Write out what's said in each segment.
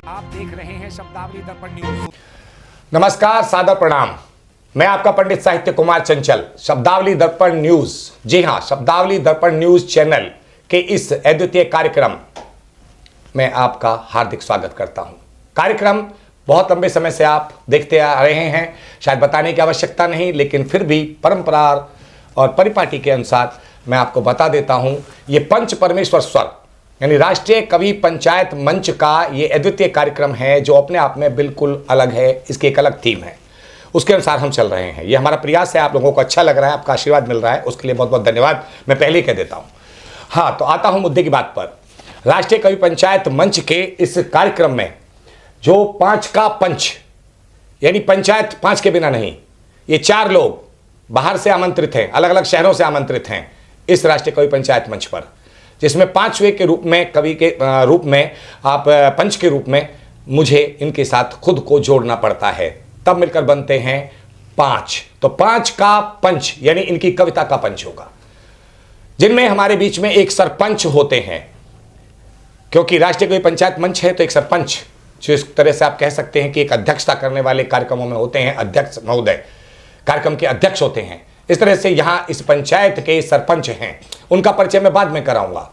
आप देख रहे हैं शब्दावली दर्पण न्यूज। नमस्कार, सादर प्रणाम। मैं आपका पंडित साहित्य कुमार चंचल, शब्दावली दर्पण न्यूज, जी हां, शब्दावली दर्पण न्यूज चैनल के इस अद्वितीय कार्यक्रम में आपका हार्दिक स्वागत करता हूं। कार्यक्रम बहुत लंबे समय से आप देखते आ रहे हैं, शायद बताने की आवश्यकता नहीं, लेकिन फिर भी परंपरा और परिपाटी के अनुसार मैं आपको बता देता हूं। ये पंच परमेश्वर स्वर यानी राष्ट्रीय कवि पंचायत मंच का ये अद्वितीय कार्यक्रम है, जो अपने आप में बिल्कुल अलग है। इसकी एक अलग थीम है, उसके अनुसार हम चल रहे हैं। ये हमारा प्रयास है, आप लोगों को अच्छा लग रहा है, आपका आशीर्वाद मिल रहा है, उसके लिए बहुत बहुत धन्यवाद मैं पहले ही कह देता हूं। हाँ, तो आता हूं मुद्दे की बात पर। राष्ट्रीय कवि पंचायत मंच के इस कार्यक्रम में जो पांच का पंच यानी पंचायत पांच के बिना नहीं, ये चार लोग बाहर से आमंत्रित हैं, अलग अलग शहरों से आमंत्रित हैं इस राष्ट्रीय कवि पंचायत मंच पर, जिसमें पांचवें के रूप में, कवि के रूप में, आप पंच के रूप में मुझे इनके साथ खुद को जोड़ना पड़ता है, तब मिलकर बनते हैं पांच। तो पांच का पंच यानी इनकी कविता का पंच होगा, जिनमें हमारे बीच में एक सरपंच होते हैं, क्योंकि राष्ट्रीय कवि पंचायत मंच है तो एक सरपंच, जो इस तरह से आप कह सकते हैं कि एक अध्यक्षता करने वाले कार्यक्रमों में होते हैं, अध्यक्ष महोदय कार्यक्रम के अध्यक्ष होते हैं। इस तरह से यहां इस पंचायत के सरपंच हैं, उनका परिचय मैं बाद में कराऊंगा।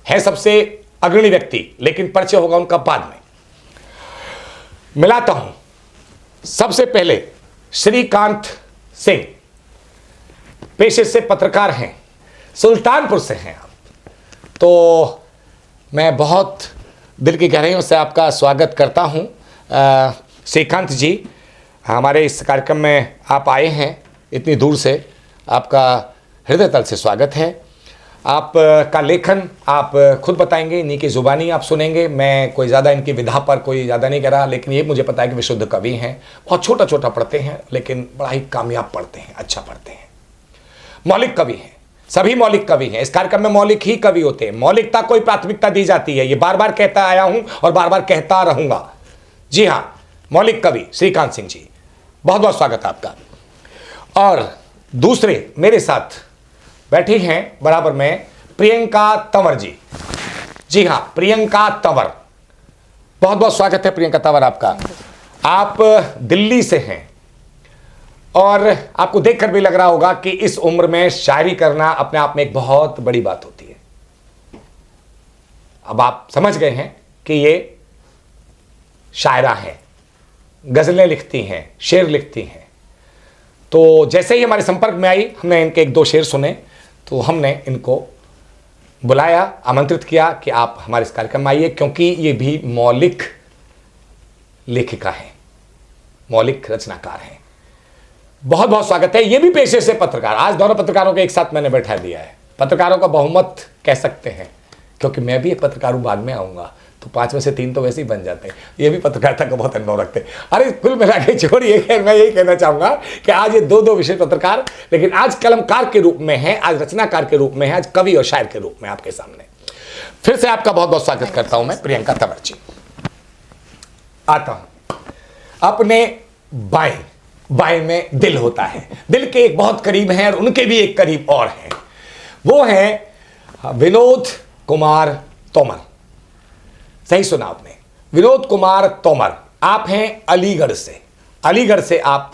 है सबसे अग्रणी व्यक्ति, लेकिन परिचय होगा उनका बाद में। मिलाता हूं सबसे पहले श्रीकांत सिंह, पेशे से पत्रकार हैं, सुल्तानपुर से हैं आप। तो मैं बहुत दिल की गहराइयों से आपका स्वागत करता हूं। श्रीकांत जी, हमारे इस कार्यक्रम में आप आए हैं इतनी दूर से, आपका हृदय तल से स्वागत है। आप का लेखन आप खुद बताएंगे, इन्हीं की ज़ुबानी आप सुनेंगे। मैं कोई ज़्यादा इनकी विधा पर कोई ज़्यादा नहीं कर रहा, लेकिन ये मुझे पता है कि विशुद्ध कवि हैं, बहुत छोटा छोटा पढ़ते हैं, लेकिन बड़ा ही कामयाब पढ़ते हैं, अच्छा पढ़ते हैं, मौलिक कवि हैं, सभी मौलिक कवि हैं। इस कार्यक्रम में मौलिक ही कवि होते हैं, मौलिकता को प्राथमिकता दी जाती है, ये बार बार कहता आया हूँ और बार बार कहता रहूँगा। जी हाँ, मौलिक कवि श्रीकांत सिंह जी, बहुत बहुत स्वागत आपका। और दूसरे मेरे साथ बैठी हैं बराबर में प्रियंका तंवर जी। जी हाँ, प्रियंका तंवर, बहुत बहुत स्वागत है प्रियंका तंवर आपका। आप दिल्ली से हैं और आपको देखकर भी लग रहा होगा कि इस उम्र में शायरी करना अपने आप में एक बहुत बड़ी बात होती है। अब आप समझ गए हैं कि ये शायरा हैं, गजलें लिखती हैं, शेर लिखती हैं। तो जैसे ही हमारे संपर्क में आई, हमने इनके एक दो शेर सुने, तो हमने इनको बुलाया, आमंत्रित किया कि आप हमारे इस कार्यक्रम में आइए, क्योंकि ये भी मौलिक लेखिका हैं, मौलिक रचनाकार हैं। बहुत बहुत स्वागत है। ये भी पेशे से पत्रकार, आज दोनों पत्रकारों को एक साथ मैंने बैठा दिया है, पत्रकारों का बहुमत कह सकते हैं, क्योंकि मैं भी एक पत्रकार हूं, बाद में आऊँगा, तो 5 में से 3 तो वैसे ही बन जाते हैं। ये भी पत्रकारिता का बहुत अनुभव रखते हैं। अरे कुल मिला के छोड़िए, मैं यही कहना चाहूँगा कि आज ये दो विशेष पत्रकार, लेकिन आज कलमकार के रूप में है, आज रचनाकार के रूप में है, आज कवि और शायर के रूप में आपके सामने। फिर से आपका बहुत बहुत स्वागत करता हूँ मैं, प्रियंका तंवर जी। आता हूँ अपने बाएं में दिल होता है, दिल के एक बहुत करीब हैं और उनके भी एक करीब और हैं, वो हैं विनोद कुमार तोमर। सही सुना आपने, विनोद कुमार तोमर। आप हैं अलीगढ़ से, अलीगढ़ से आप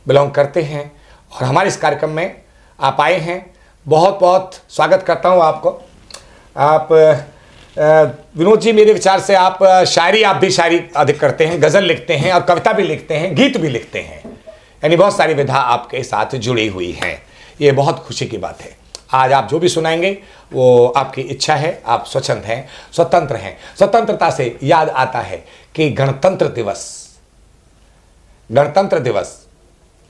बिलोंग करते हैं और हमारे इस कार्यक्रम में आप आए हैं। बहुत बहुत स्वागत करता हूं आपको। आप विनोद जी, मेरे विचार से आप शायरी, आप भी शायरी अधिक करते हैं, गज़ल लिखते हैं और कविता भी लिखते हैं, गीत भी लिखते हैं, यानी बहुत सारी विधा आपके साथ जुड़ी हुई हैं। ये बहुत खुशी की बात है। आज आप जो भी सुनाएंगे वो आपकी इच्छा है, आप स्वच्छंद हैं, स्वतंत्र हैं। स्वतंत्रता से याद आता है कि गणतंत्र दिवस,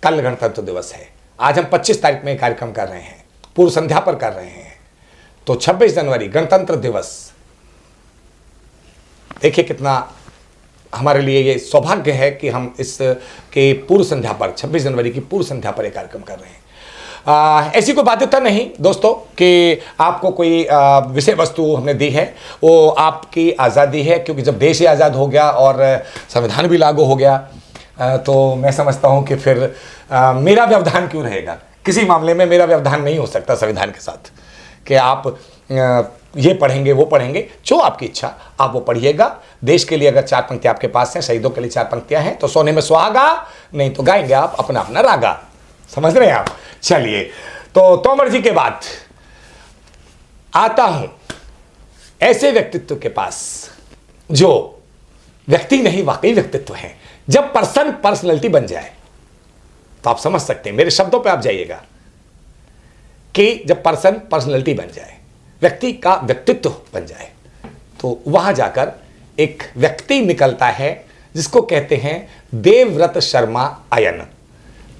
कल गणतंत्र दिवस है। आज हम 25 तारीख में कार्यक्रम कर रहे हैं, पूर्व संध्या पर कर रहे हैं, तो 26 जनवरी गणतंत्र दिवस, देखिए कितना हमारे लिए ये सौभाग्य है कि हम इस के पूर्व संध्या पर, 26 जनवरी की पूर्व संध्या पर एक कार्यक्रम कर रहे हैं। ऐसी कोई बाध्यता नहीं दोस्तों कि आपको कोई विषय वस्तु हमने दी है, वो आपकी आज़ादी है, क्योंकि जब देश ही आज़ाद हो गया और संविधान भी लागू हो गया, तो मैं समझता हूँ कि फिर मेरा व्यवधान क्यों रहेगा। किसी मामले में मेरा व्यवधान नहीं हो सकता संविधान के साथ, कि आप ये पढ़ेंगे वो पढ़ेंगे, जो आपकी इच्छा आप वो पढ़िएगा। देश के लिए अगर 4 पंक्तियां आपके पास हैं, शहीदों के लिए 4 पंक्तियां हैं, तो सोने में सुहागा, नहीं तो गाएंगे आप अपना अपना रागा। समझ रहे हैं आप? चलिए, तो तोमर जी के बाद आता हूं ऐसे व्यक्तित्व के पास जो व्यक्ति नहीं वाकई व्यक्तित्व है। जब पर्सन पर्सनैलिटी बन जाए तो आप समझ सकते हैं, मेरे शब्दों पे आप जाइएगा कि जब पर्सन पर्सनैलिटी बन जाए, व्यक्ति का व्यक्तित्व बन जाए, तो वहां जाकर एक व्यक्ति निकलता है जिसको कहते हैं देवव्रत शर्मा अयन।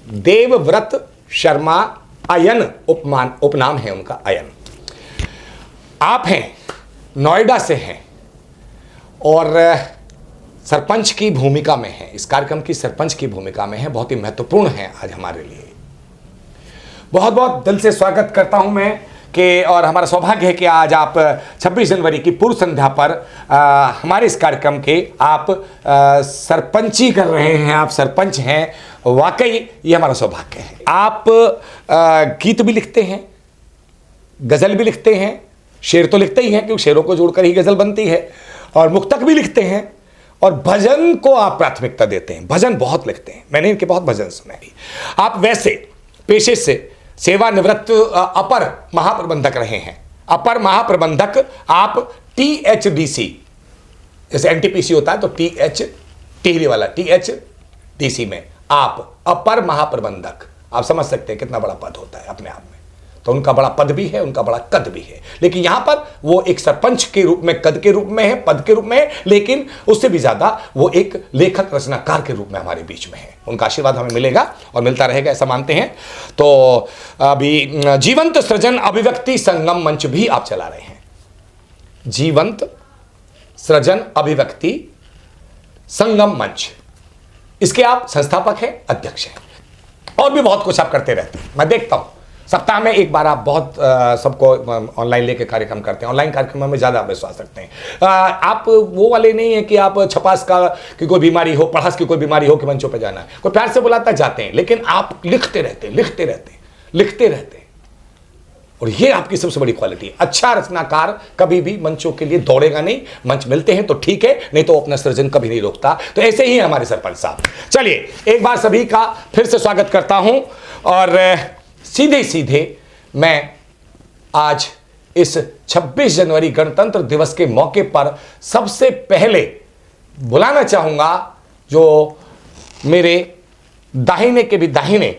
देवव्रत शर्मा अयन उपनाम है उनका, अयन। आप हैं, नोएडा से हैं और सरपंच की भूमिका में है, इस कार्यक्रम की सरपंच की भूमिका में है, बहुत ही महत्वपूर्ण है आज हमारे लिए। बहुत बहुत दिल से स्वागत करता हूं मैं कि, और हमारा सौभाग्य है कि आज आप 26 जनवरी की पूर्व संध्या पर हमारे इस कार्यक्रम के आप सरपंची कर रहे हैं, आप सरपंच हैं। वाकई ये हमारा सौभाग्य है। आप गीत भी लिखते हैं, गज़ल भी लिखते हैं, शेर तो लिखते ही हैं क्योंकि शेरों को जोड़कर ही गज़ल बनती है, और मुक्तक भी लिखते हैं, और भजन को आप प्राथमिकता देते हैं, भजन बहुत लिखते हैं। मैंने इनके बहुत भजन सुने भी। आप वैसे पेशे से सेवानिवृत्त अपर महाप्रबंधक रहे हैं। अपर महाप्रबंधक आप THDC, जैसे NTPC होता है तो टिहरी वाला THDC में आप अपर महाप्रबंधक, आप समझ सकते हैं कितना बड़ा पद होता है अपने आप में। तो उनका बड़ा पद भी है, उनका बड़ा कद भी है, लेकिन यहां पर वो एक सरपंच के रूप में, कद के रूप में है, पद के रूप में है, लेकिन उससे भी ज्यादा वो एक लेखक रचनाकार के रूप में हमारे बीच में है। उनका आशीर्वाद हमें मिलेगा और मिलता रहेगा, ऐसा मानते हैं। तो अभी जीवंत सृजन अभिव्यक्ति संगम मंच भी आप चला रहे हैं। जीवंत सृजन अभिव्यक्ति संगम मंच, इसके आप संस्थापक हैं, अध्यक्ष हैं, और भी बहुत कुछ आप करते रहते हैं। मैं देखता हूं सप्ताह में एक बार आप बहुत सबको ऑनलाइन लेके कार्यक्रम करते हैं। ऑनलाइन कार्यक्रमों में ज़्यादा विश्वास रखते हैं। आप वो वाले नहीं है कि आप छपास का की कोई बीमारी हो, पढ़ास की कोई बीमारी हो कि मंचों पे जाना है। कोई प्यार से बुलाता जाते हैं, लेकिन आप लिखते रहते हैं, लिखते रहते हैं, लिखते रहते हैं, और ये आपकी सबसे बड़ी क्वालिटी है। अच्छा रचनाकार कभी भी मंचों के लिए दौड़ेगा नहीं, मंच मिलते हैं तो ठीक है, नहीं तो अपना सृजन कभी नहीं रोकता। तो ऐसे ही हमारे सरपंच साहब। चलिए, एक बार सभी का फिर से स्वागत करता हूं, और सीधे सीधे मैं आज इस 26 जनवरी गणतंत्र दिवस के मौके पर सबसे पहले बुलाना चाहूंगा जो मेरे दाहिने के भी दाहिने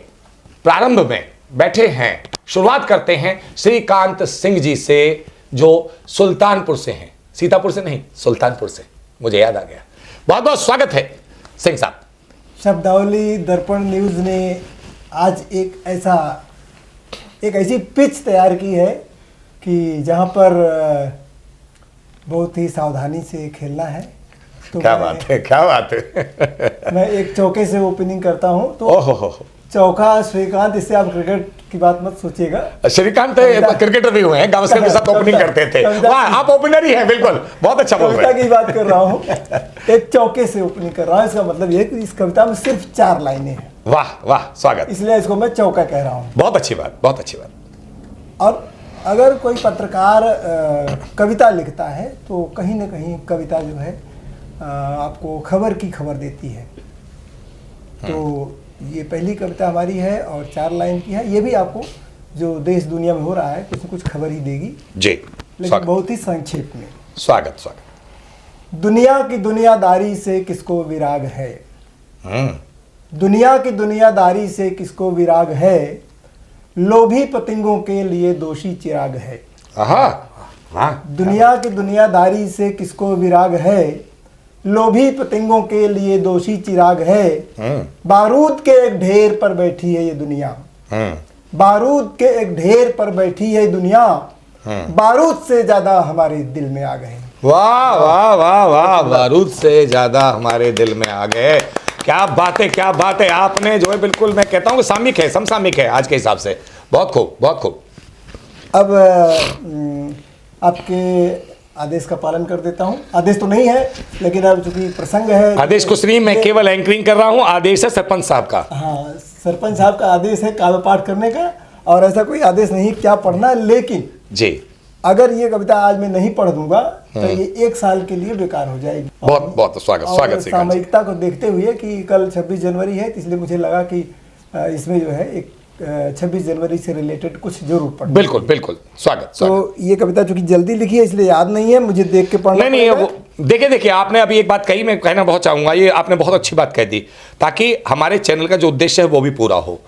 प्रारंभ में बैठे हैं। शुरुआत करते हैं श्रीकांत सिंह जी से, जो सुल्तानपुर से हैं, सीतापुर से नहीं, सुल्तानपुर से, मुझे याद आ गया। बहुत बहुत स्वागत है सिंह साहब। शब्दावली दर्पण न्यूज़ ने आज एक ऐसी पिच तैयार की है कि जहां पर बहुत ही सावधानी से खेलना है। तो क्या बात है, क्या बात है। मैं एक चौके से ओपनिंग करता हूं, तो ओहो, चौका श्रीकांत। इससे आप क्रिकेट की बात मत सोचिएगा। श्रीकांत क्रिकेटर भी हुए हैं, गावस्कर के साथ ओपनिंग करते थे। वाह, आप ओपनर ही हैं, बिल्कुल, बहुत अच्छा बोल रहे हैं। कविता की बात कर रहा हूँ, एक चौके से ओपनिंग कर रहा हूँ। इसका मतलब ये कि इस कविता में सिर्फ 4 लाइनें हैं। वाह वाह, स्वागत, इसलिए इसको मैं चौका कह रहा हूँ। बहुत अच्छी बात, बहुत अच्छी बात। और अगर कोई पत्रकार कविता लिखता है तो कहीं ना कहीं कविता जो है आपको खबर की खबर देती है। तो ये पहली कविता हमारी है और 4 लाइन की है। ये भी आपको जो देश दुनिया में हो रहा है कुछ न कुछ खबर ही देगी जी, लेकिन बहुत ही संक्षेप में। स्वागत स्वागत। दुनिया की दुनियादारी से किसको विराग है, दुनिया की दुनियादारी से किसको विराग है, लोभी पतंगों के लिए दोषी चिराग है। दुनिया की दुनियादारी से किसको विराग है, लोभी पतंगों के लिए दोषी चिराग है। बारूद के एक ढेर पर बैठी है ये दुनिया, बारूद के एक ढेर पर बैठी है दुनिया, बारूद से ज्यादा हमारे दिल में आ गए। वाह वाह वाह वाह, बारूद से ज्यादा हमारे दिल में आ गए। क्या बात है, क्या बात है। आपने जो है बिल्कुल, मैं कहता हूँ सामयिक है, समसामयिक है आज के हिसाब से। बहुत खूब, बहुत खूब। अब आपके आदेश का पालन कर देता हूँ। आदेश तो नहीं है, लेकिन अब चूंकि प्रसंग है। आदेश कुछ नहीं, मैं केवल एंकरिंग कर रहा हूँ। आदेश है सरपंच साहब का। हाँ, सरपंच साहब का आदेश है काव्य पाठ करने का, और ऐसा कोई आदेश नहीं क्या पढ़ना, लेकिन जी अगर ये कविता आज मैं नहीं पढ़ दूंगा तो ये 1 साल के लिए बेकार हो जाएगी। बहुत बहुत स्वागत और स्वागत श्रीकांत जी। सामयिकता को देखते हुए कि कल 26 जनवरी है, तो इसलिए मुझे लगा कि इसमें जो है एक 26 जनवरी से रिलेटेड कुछ जरूर पढ़ना। बिल्कुल बिल्कुल स्वागत स्वागत। तो ये कविता चूंकि जल्दी लिखी है इसलिए याद नहीं है, मुझे देख के पढ़ना नहीं पड़ेगा। वो देखिए आपने अभी एक बात कही, मैं कहना बहुत चाहूंगा, ये आपने बहुत अच्छी बात कह दी ताकि हमारे चैनल का जो उद्देश्य है वो भी पूरा हो।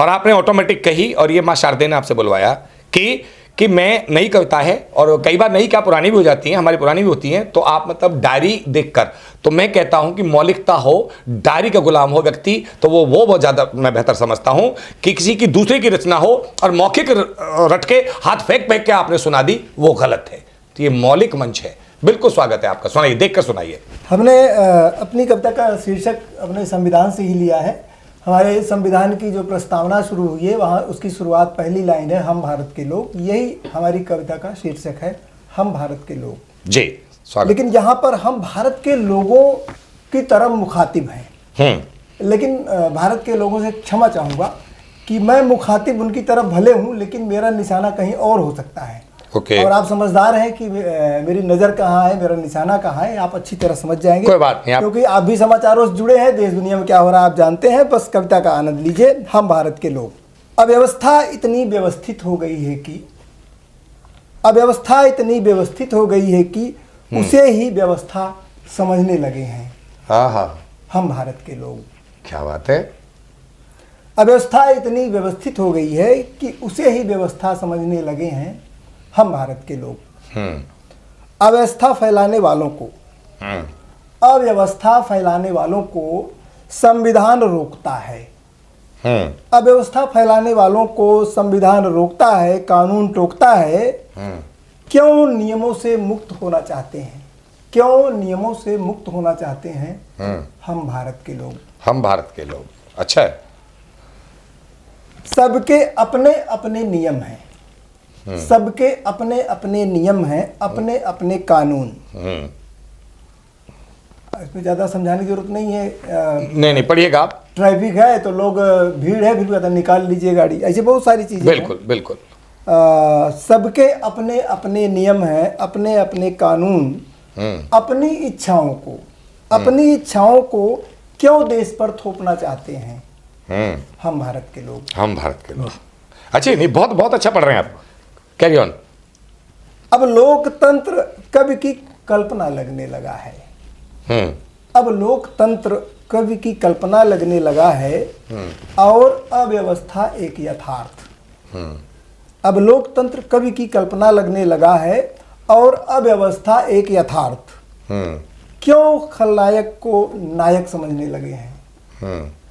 और आपने ऑटोमेटिक कही, और ये माँ शारदे ने आपसे बुलवाया कि मैं नई कविता है, और कई बार नई क्या पुरानी भी हो जाती हैं, हमारी पुरानी भी होती हैं, तो आप मतलब डायरी देखकर, तो मैं कहता हूं कि मौलिकता हो, डायरी का गुलाम हो व्यक्ति, तो वो बहुत ज़्यादा मैं बेहतर समझता हूं कि किसी की दूसरे की रचना हो और मौखिक रट के हाथ फेंक के आपने सुना दी, वो गलत है। तो ये मौलिक मंच है। बिल्कुल स्वागत है आपका, सुनाइए, देख कर सुनाइए। हमने अपनी कविता का शीर्षक अपने संविधान से ही लिया है। हमारे संविधान की जो प्रस्तावना शुरू हुई है वहाँ उसकी शुरुआत पहली लाइन है, हम भारत के लोग। यही हमारी कविता का शीर्षक है, हम भारत के लोग। जी स्वागत। लेकिन यहाँ पर हम भारत के लोगों की तरफ मुखातिब हैं। लेकिन भारत के लोगों से क्षमा चाहूँगा कि मैं मुखातिब उनकी तरफ भले हूँ, लेकिन मेरा निशाना कहीं और हो सकता है। और आप समझदार हैं कि मेरी नज़र कहाँ है, मेरा निशाना कहाँ है, आप अच्छी तरह समझ जाएंगे। कोई बात नहीं, क्योंकि आप भी समाचारों से जुड़े हैं, देश दुनिया में क्या हो रहा है आप जानते हैं। बस कविता का आनंद लीजिए। हम भारत के लोग। अव्यवस्था इतनी व्यवस्थित हो गई है कि अव्यवस्था इतनी व्यवस्थित हो गई है कि उसे ही व्यवस्था समझने लगे हैं। हाँ, हम भारत के लोग। क्या बात है। अव्यवस्था इतनी व्यवस्थित हो गई है कि उसे ही व्यवस्था समझने लगे हैं, हम भारत के लोग। अव्यवस्था फैलाने वालों को अव्यवस्था फैलाने वालों को संविधान रोकता है। अव्यवस्था फैलाने वालों को संविधान रोकता है, कानून टोकता है। क्यों नियमों से मुक्त होना चाहते हैं, क्यों नियमों से मुक्त होना चाहते हैं हम भारत के लोग। हम भारत के लोग। अच्छा है। सबके अपने अपने नियम हैं, सबके अपने अपने नियम हैं, अपने अपने कानून। इसमें ज़्यादा समझाने की जरूरत नहीं है। नहीं पढ़िएगा आप। ट्रैफिक है तो लोग, भीड़ है, फिर कहता निकाल लीजिए गाड़ी, ऐसे बहुत सारी चीज़ें। बिल्कुल बिल्कुल। सबके अपने अपने नियम हैं, अपने अपने कानून। अपनी इच्छाओं को क्यों देश पर थोपना चाहते हैं हम भारत के लोग। हम भारत के लोग। अच्छा, नहीं बहुत बहुत अच्छा पढ़ रहे हैं आप, कैरी ऑन। अब लोकतंत्र कवि की कल्पना लगने लगा है। अब लोकतंत्र कवि की कल्पना लगने लगा है और अव्यवस्था एक यथार्थ। अब लोकतंत्र कवि की कल्पना लगने लगा है और अव्यवस्था एक यथार्थ। क्यों खलनायक को नायक समझने लगे हैं,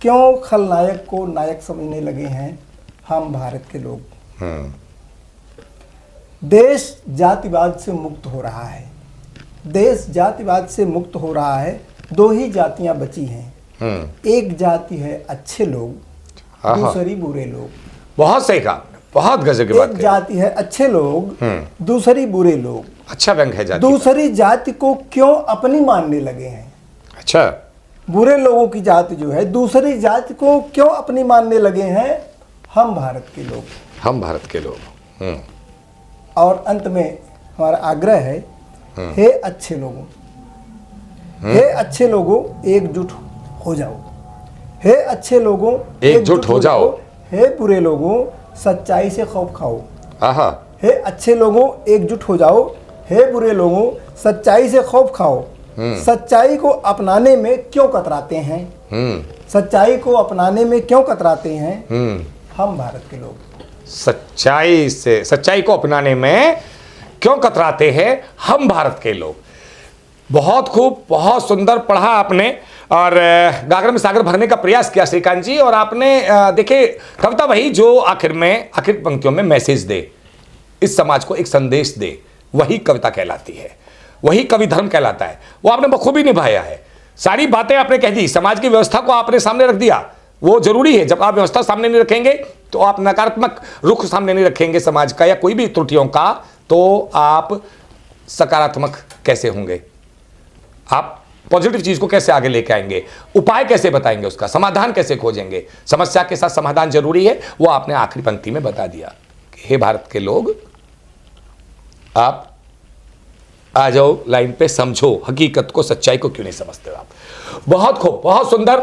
क्यों खलनायक को नायक समझने लगे हैं हम भारत के लोग। देश जातिवाद से मुक्त हो रहा है, देश जातिवाद से मुक्त हो रहा है। 2 ही जातियां बची हैं, एक जाति है अच्छे लोग, दूसरी बुरे लोग। बहुत सही कहा, बहुत गजब की बात एक जाति है अच्छे लोग, दूसरी बुरे लोग। अच्छा व्यंग है जाति। दूसरी जाति को क्यों अपनी मानने लगे हैं। अच्छा, बुरे लोगों की जाति जो है दूसरी जाति को क्यों अपनी मानने लगे हैं हम भारत के लोग। हम भारत के लोग। और अंत में हमारा आग्रह है, हे अच्छे लोगों, हे अच्छे लोगों एकजुट हो जाओ। हे अच्छे लोगों एकजुट हो जाओ। हे बुरे लोगों सच्चाई से खौफ खाओ। आहा। हे अच्छे लोगों एकजुट हो जाओ, हे बुरे लोगों सच्चाई से खौफ खाओ। सच्चाई को अपनाने में क्यों कतराते हैं, सच्चाई को अपनाने में क्यों कतराते हैं हम भारत के लोग। सच्चाई को अपनाने में क्यों कतराते हैं हम भारत के लोग। बहुत खूब, बहुत सुंदर पढ़ा आपने और गागर में सागर भरने का प्रयास किया श्रीकांत जी। और आपने देखिए कविता वही जो आखिर पंक्तियों में मैसेज दे, इस समाज को एक संदेश दे, वही कविता कहलाती है, वही कवि धर्म कहलाता है। वो आपने बखूबी निभाया है। सारी बातें आपने कह दी, समाज की व्यवस्था को आपने सामने रख दिया। वो जरूरी है, जब आप व्यवस्था सामने नहीं रखेंगे तो आप नकारात्मक रुख सामने नहीं रखेंगे समाज का या कोई भी त्रुटियों का, तो आप सकारात्मक कैसे होंगे, आप पॉजिटिव चीज को कैसे आगे लेके आएंगे, उपाय कैसे बताएंगे, उसका समाधान कैसे खोजेंगे। समस्या के साथ समाधान जरूरी है, वो आपने आखिरी पंक्ति में बता दिया। हे भारत के लोग आप आ जाओ लाइन पे, समझो हकीकत को, सच्चाई को क्यों नहीं समझते हो आप। बहुत खूब, बहुत सुंदर।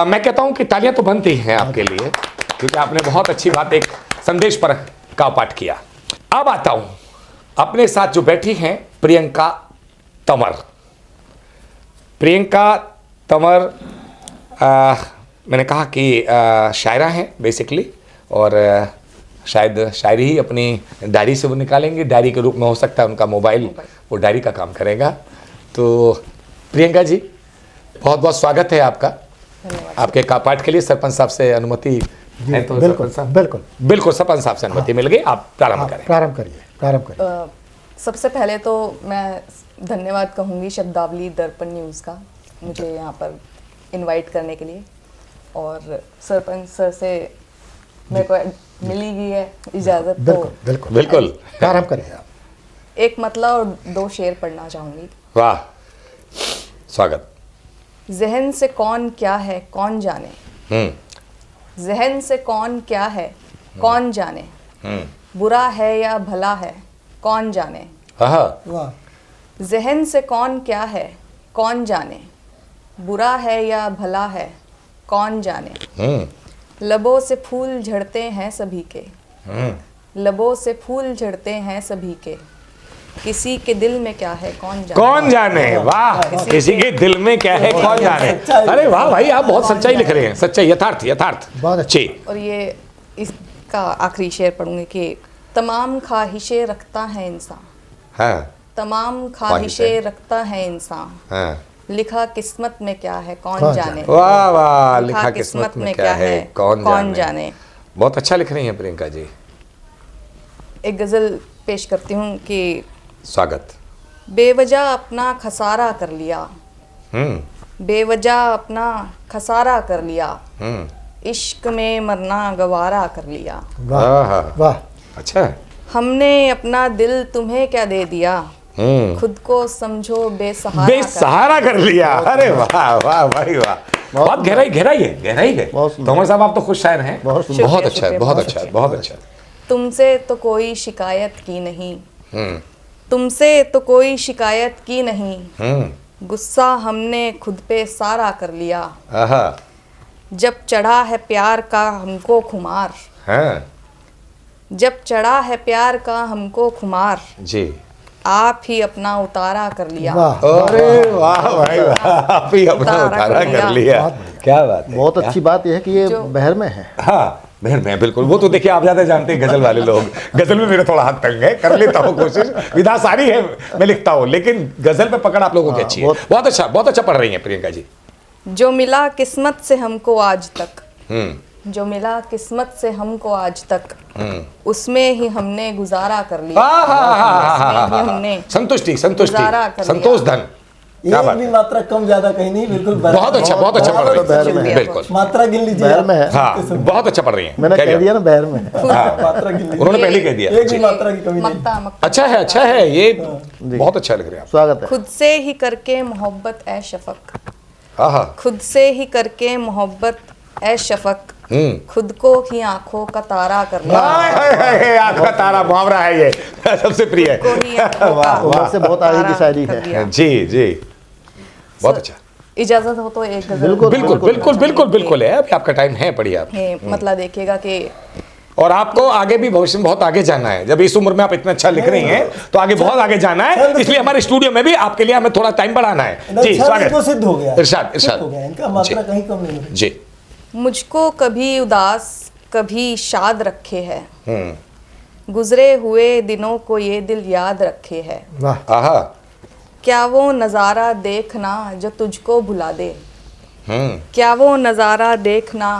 मैं कहता हूं कि तालियां तो बनती हैं आपके लिए, क्योंकि आपने बहुत अच्छी बात, एक संदेश पर का पाठ किया। अब आता हूं अपने साथ जो बैठी हैं प्रियंका तंवर। प्रियंका तंवर मैंने कहा कि शायरा हैं बेसिकली, और शायद शायरी ही अपनी डायरी से वो निकालेंगे, डायरी के रूप में हो सकता है उनका मोबाइल वो डायरी का काम करेगा। तो प्रियंका जी, बहुत बहुत स्वागत है आपका। आपके कापाठ के लिए सरपंच साहब से अनुमति है तो? बिल्कुल बिल्कुल बिल्कुल, सरपंच साहब से अनुमति मिल गई, आप प्रारंभ करें। प्रारंभ करिए। सबसे पहले तो मैं धन्यवाद कहूँगी शब्दावली दर्पण न्यूज़ का, मुझे यहाँ पर इनवाइट करने के लिए, और सरपंच सर से मेरे को मिली गई है इजाज़त, तो बिल्कुल बिल्कुल प्रारंभ करिए आप। एक मतलब और 2 शेर पढ़ना चाहूँगी। वाह, स्वागत। जहन से कौन क्या है कौन जाने, जहन से कौन क्या है कौन जाने, बुरा है या भला है कौन जाने, वाह, जहन से कौन क्या है कौन जाने, बुरा है या भला है कौन जाने, लबों से फूल झड़ते हैं सभी के, लबों से फूल झड़ते हैं सभी के, किसी के दिल में क्या है कौन जाने, कौन जाने। वाह, किसी के दिल में क्या है कौन जाने। अरे वाह भाई, आप बहुत सच्चाई लिख रहे हैं, सच्चाई, यथार्थ यथार्थ। बहुत अच्छी। और ये इसका आखिरी शेर पढ़ूंगी कि तमाम ख्वाहिशें रखता है इंसान, हाँ, तमाम ख्वाहिशें रखता है इंसान, हाँ। लिखा किस्मत में क्या है कौन जाने, वाह वाह, लिखा किस्मत में क्या है कौन जाने। बहुत अच्छा लिख रही हैं प्रियंका जी। एक गज़ल पेश करती हूँ कि स्वागत। बेवजह अपना खसारा कर लिया, बेवजह अपना खसारा कर लिया, इश्क में मरना गवारा कर लिया, वाह वाह, अच्छा है। हमने अपना दिल तुम्हें क्या दे दिया, खुद को समझो बेसहारा कर लिया। अरे वाह वाह भाई वाह, बहुत गहराई गहराई है, गहराई है। तोमर साहब आप तो खुद शायर हैं। बहुत अच्छा है, बहुत अच्छा है, बहुत अच्छा है। तुमसे तो कोई शिकायत की नहीं, तुमसे तो कोई शिकायत की नहीं, गुस्सा हमने खुद पे सारा कर लिया, जब चढ़ा है प्यार का हमको खुमार, जब चढ़ा है प्यार का हमको खुमार, जी आप ही अपना उतारा कर लिया। अरे वाह भाई वाह, आप ही अपना उतारा कर लिया। क्या बात है। बहुत अच्छी बात यह है कि ये बहर में है। हाँ, बहर में बिल्कुल। वो तो देखिए आप ज्यादा जानते हैं गजल वाले लोग, गजल में मेरा थोड़ा हाथ तंग है, कर लेता हूँ कोशिश, विधा सारी है मैं लिखता हूँ, लेकिन गजल पे पकड़ आप लोगों की अच्छी है। बहुत अच्छा, बहुत अच्छा पढ़ रही हैं प्रियंका जी। जो मिला किस्मत से हमको आज तक, जो मिला किस्मत से हमको आज तक, उसमें ही हमने गुजारा कर लिया, उसमें ही हमने संतुष्टि, संतुष्टि, संतोष धन। एक भी मात्रा कम ज्यादा कहीं नहीं, बिल्कुल बहुत अच्छा, बहुत अच्छा पढ़ रही है, बिल्कुल। मात्रा गिन लीजिए। बहर में है। हाँ, बहुत अच्छा पढ़ रही हैं। मैंने कह दिया ना बहर में है। मात्रा गिन लीजिए, उन्होंने पहले कह दिया। एक भी मात्रा की कमी नहीं। मक्ता अच्छा है, अच्छा है, ये बहुत अच्छा लग रहा है। स्वागत है। खुद से ही करके मोहब्बत ए शफक, आहा, खुद से ही करके मोहब्बत ए शफक, खुद को ही आंखों का तारा कर लिया, आँख का तारा मुहावरा है ये, सबसे प्रिय है। को ही आंखों का उम्र से बहुत आगे की शायरी तारा कर लिया। है। जी जी, बहुत अच्छा। इजाजत हो तो एक गजल बिल्कुल बिल्कुल बिल्कुल बिल्कुल है, अभी आपका टाइम है, पढ़िए आप। मतलब देखिएगा कि और आपको आगे भी भविष्य में बहुत आगे जाना है। जब इस उम्र में आप इतना अच्छा लिख रही हैं तो आगे बहुत आगे जाना है, इसलिए हमारे स्टूडियो में भी आपके लिए हमें थोड़ा टाइम बढ़ाना है। जी स्वागत। सिद्ध हो गया, इरशाद इरशाद हो गया, इनका मात्रा कहीं कम नहीं है। जी। मुझको कभी उदास कभी शाद रखे है, गुजरे हुए दिनों को ये दिल याद रखे है, वाह, आहा, क्या वो नज़ारा देखना जो तुझको भुला दे, क्या वो नज़ारा देखना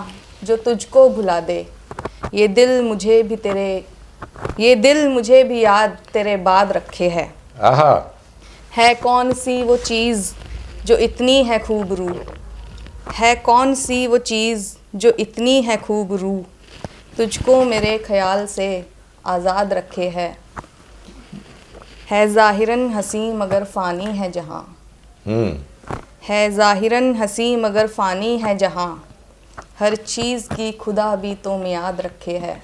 जो तुझको भुला दे, ये दिल मुझे भी तेरे, ये दिल मुझे भी याद तेरे बाद रखे है, आहा, है कौन सी वो चीज़ जो इतनी है खूबरू, है कौन सी वो चीज़ जो इतनी है खूबरू, तुझको मेरे ख्याल से आज़ाद रखे है ज़ाहिरन हसी मगर फ़ानी है जहाँ, है ज़ाहिरन हसी मगर फ़ानी है जहाँ, हर चीज़ की खुदा भी तो मियाद रखे है।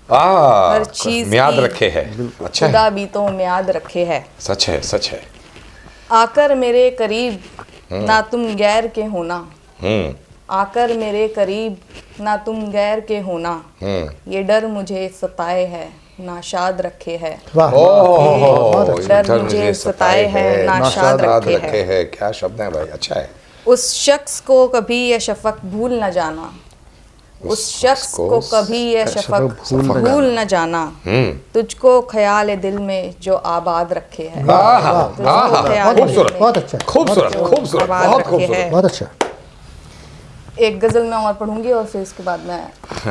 हर चीज म्याद की रखे है। अच्छा है, खुदा भी तो म्याद रखे है। सच है, सच है। आकर मेरे करीब ना तुम गैर के होना, आकर मेरे करीब ना तुम गैर के होना, ये डर मुझे सताए है नाशाद रखे है। वाह ओह, डर मुझे सताए है नाशाद रखे है। क्या शब्द है भाई, अच्छा है। उस शख्स को कभी ये शफक भूल न जाना, उस शख्स को कभी ये शफक भूल न जाना, तुझको ख्याल दिल में जो आबाद रखे है। तुझको ख्याल दिल खूबसूरत, में बहुत अच्छा, खूबसूरत, खूबसूरत, आबाद बहुत रखे खूबसूरत। है। बहुत अच्छा। एक गजल मैं और पढ़ूंगी और फिर उसके बाद मैं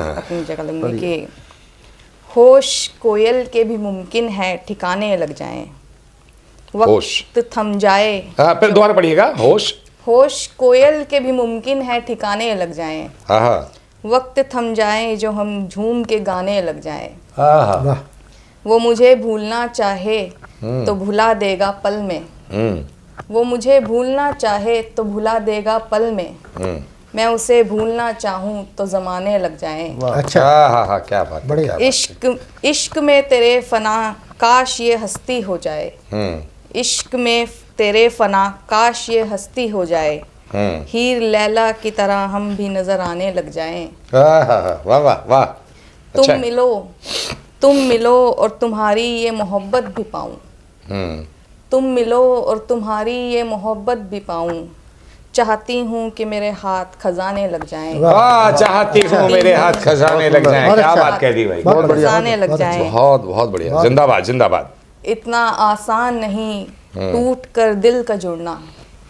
अपनी जगह लूंगी कि होश कोयल के भी मुमकिन है ठिकाने लग जाएं, वक्त थम जाए। फिर दोबारा पढ़िएगा। होश होश कोयल के भी मुमकिन है ठिकाने लग जाएं, वक्त थम जाए जो हम झूम के गाने लग जाएं। वाह वो मुझे भूलना चाहे तो भुला देगा पल में, वो मुझे भूलना चाहे तो भुला देगा पल में, मैं उसे भूलना चाहूँ तो जमाने लग जाएं। अच्छा, हाँ, क्या बात, बढ़िया। इश्क में तेरे फना काश ये हस्ती हो जाए, इश्क में तेरे फना काश ये हस्ती हो जाए, हीर लैला की तरह हम भी नजर आने लग जाएं। वाह वाह वाह। तुम मिलो और तुम्हारी ये मोहब्बत भी पाऊं, तुम मिलो और तुम्हारी ये मोहब्बत भी पाऊं, चाहती हूँ कि मेरे हाथ खजाने लग जाएं। वाह, चाहती हूँ मेरे हाथ खजाने लग जाएं। क्या बात कह दी भाई, बहुत बढ़िया, खजाने लग जाएं। बहुत बहुत बढ़िया, जिंदाबाद जिंदाबाद। इतना आसान नहीं टूट कर दिल का जुड़ना,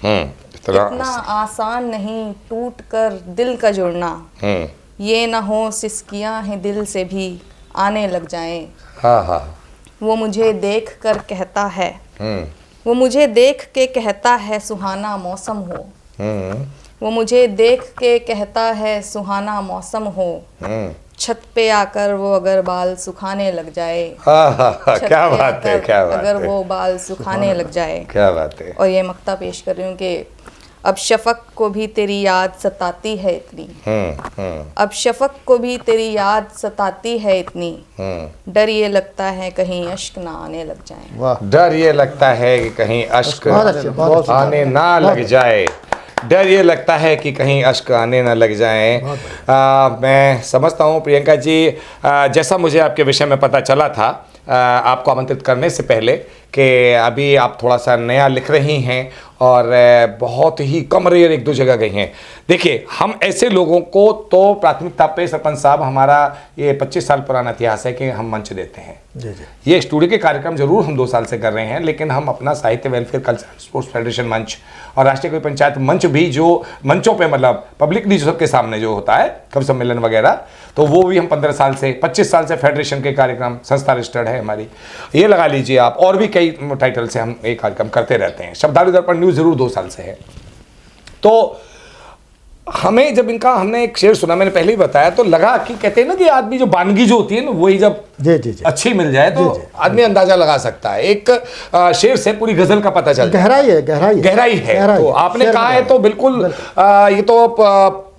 इतना आसान नहीं टूट कर दिल का जुड़ना, ये ना हो सिसकियां हैं दिल से भी आने लग जाएं। हाँ। वो मुझे देख कर कहता है, वो मुझे देख के कहता है सुहाना मौसम हो, वो मुझे देख के कहता है सुहाना मौसम हो, छत पे आकर वो अगर बाल सुखाने लग जाए। क्या बात है, क्या बात अगर है, वो बाल सुखाने लग जाए। क्या बात है। और ये मक्ता पेश कर रही हूँ कि अब शफक को भी तेरी याद सताती है इतनी, अब शफक को भी तेरी याद सताती है इतनी, डर ये लगता है कहीं अश्क ना आने लग जाए। वाह, डर ये लगता है कि कहीं अश्क आने ना लग जाए, डर ये लगता है कि कहीं अश्क आने ना लग जाए। मैं समझता हूँ प्रियंका जी, जैसा मुझे आपके विषय में पता चला था आपको आमंत्रित करने से पहले कि अभी आप थोड़ा सा नया लिख रही हैं और बहुत ही कम रेयर एक दो जगह गई हैं। देखिए, हम ऐसे लोगों को तो प्राथमिकता पे, सरपंच साहब, हमारा ये 25 साल पुराना इतिहास है कि हम मंच देते हैं। ये स्टूडियो के कार्यक्रम जरूर हम 2 साल से कर रहे हैं, लेकिन हम अपना साहित्य वेलफेयर कल्चर स्पोर्ट्स फेडरेशन मंच और राष्ट्रीय कोई पंचायत मंच भी जो मंचों पे मतलब पब्लिकली जो सबके सामने जो होता है कवि सम्मेलन वगैरह, तो वो भी हम 15 साल से 25 साल से फेडरेशन के कार्यक्रम, संस्था रजिस्टर्ड है हमारी, ये लगा लीजिए आप, और भी कई टाइटल से हम एक कार्यक्रम करते रहते हैं। शब्दावली दर्पण न्यूज़ जरूर 2 साल से है। तो हमें जब इनका हमने एक शेर सुना, मैंने पहले ही बताया, तो लगा कि कहते हैं ना कि आदमी जो वानगी जो होती है ना, वही जब अच्छी मिल जाए तो आदमी अंदाजा लगा सकता है। एक शेर से पूरी गजल का पता चलता है। गहराई है। तो आपने कहा है तो बिल्कुल ये तो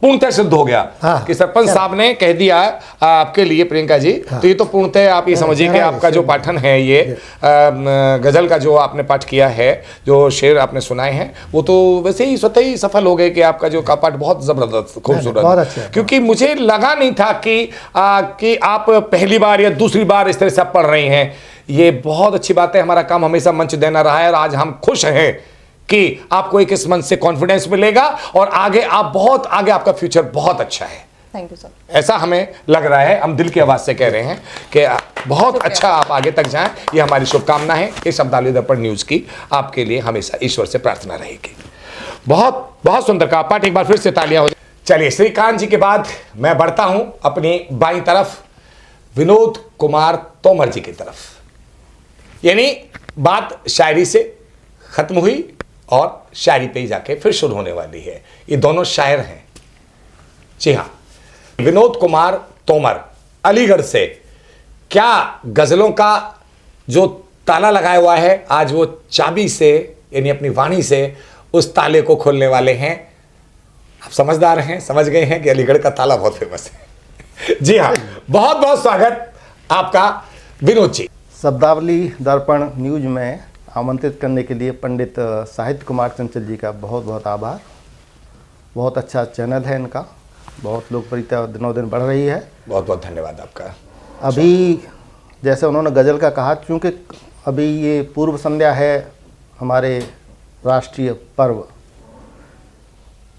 पूर्णतः सिद्ध हो गया कि सरपंच साहब ने कह दिया आपके लिए प्रियंका जी। तो ये तो पूर्णतः आप ये समझिए कि आपका जो पाठन है, ये गजल का जो आपने पाठ किया है, जो शेर आपने सुनाए हैं, वो तो वैसे ही स्वतः ही सफल हो गए कि आपका जो का पाठ बहुत जबरदस्त, खूबसूरत। क्योंकि मुझे लगा नहीं था कि आप पहली बार या दूसरी बार इस तरह से आप पढ़ रही हैं। ये बहुत अच्छी बात है। हमारा काम हमेशा मंच देना रहा है और आज हम खुश हैं कि आपको एक इस मंच से कॉन्फिडेंस मिलेगा और आगे आप बहुत आगे, आपका फ्यूचर बहुत अच्छा है। Thank you sir. ऐसा हमें लग रहा है, हम दिल की आवाज से कह रहे हैं कि बहुत अच्छा आप आगे तक जाएं, ये हमारी शुभकामना है। इस शब्दावली दर्पण न्यूज़ की आपके लिए हमेशा ईश्वर से प्रार्थना रहेगी। बहुत बहुत सुंदर का पाठ, एक बार फिर से तालियां हो जाए। चलिए, श्रीकांत जी के बाद मैं बढ़ता हूं अपनी बाईं तरफ, विनोद कुमार तोमर जी की तरफ। यानी बात शायरी से खत्म हुई और शायरी पे ही जाके फिर शुरू होने वाली है। ये दोनों शायर हैं। जी हाँ, विनोद कुमार तोमर अलीगढ़ से, क्या गजलों का जो ताला लगाया हुआ है, आज वो चाबी से यानी अपनी वाणी से उस ताले को खोलने वाले हैं। आप समझदार हैं, समझ गए हैं कि अलीगढ़ का ताला बहुत फेमस है। जी हाँ, बहुत बहुत स्वागत आपका विनोद जी। शब्दावली दर्पण न्यूज में आमंत्रित करने के लिए पंडित साहित्य कुमार चंचल जी का बहुत बहुत आभार। बहुत अच्छा चैनल है इनका, बहुत लोकप्रियता दिनों दिन बढ़ रही है। बहुत बहुत धन्यवाद आपका। अभी जैसे उन्होंने गज़ल का कहा, चूँकि अभी ये पूर्व संध्या है हमारे राष्ट्रीय पर्व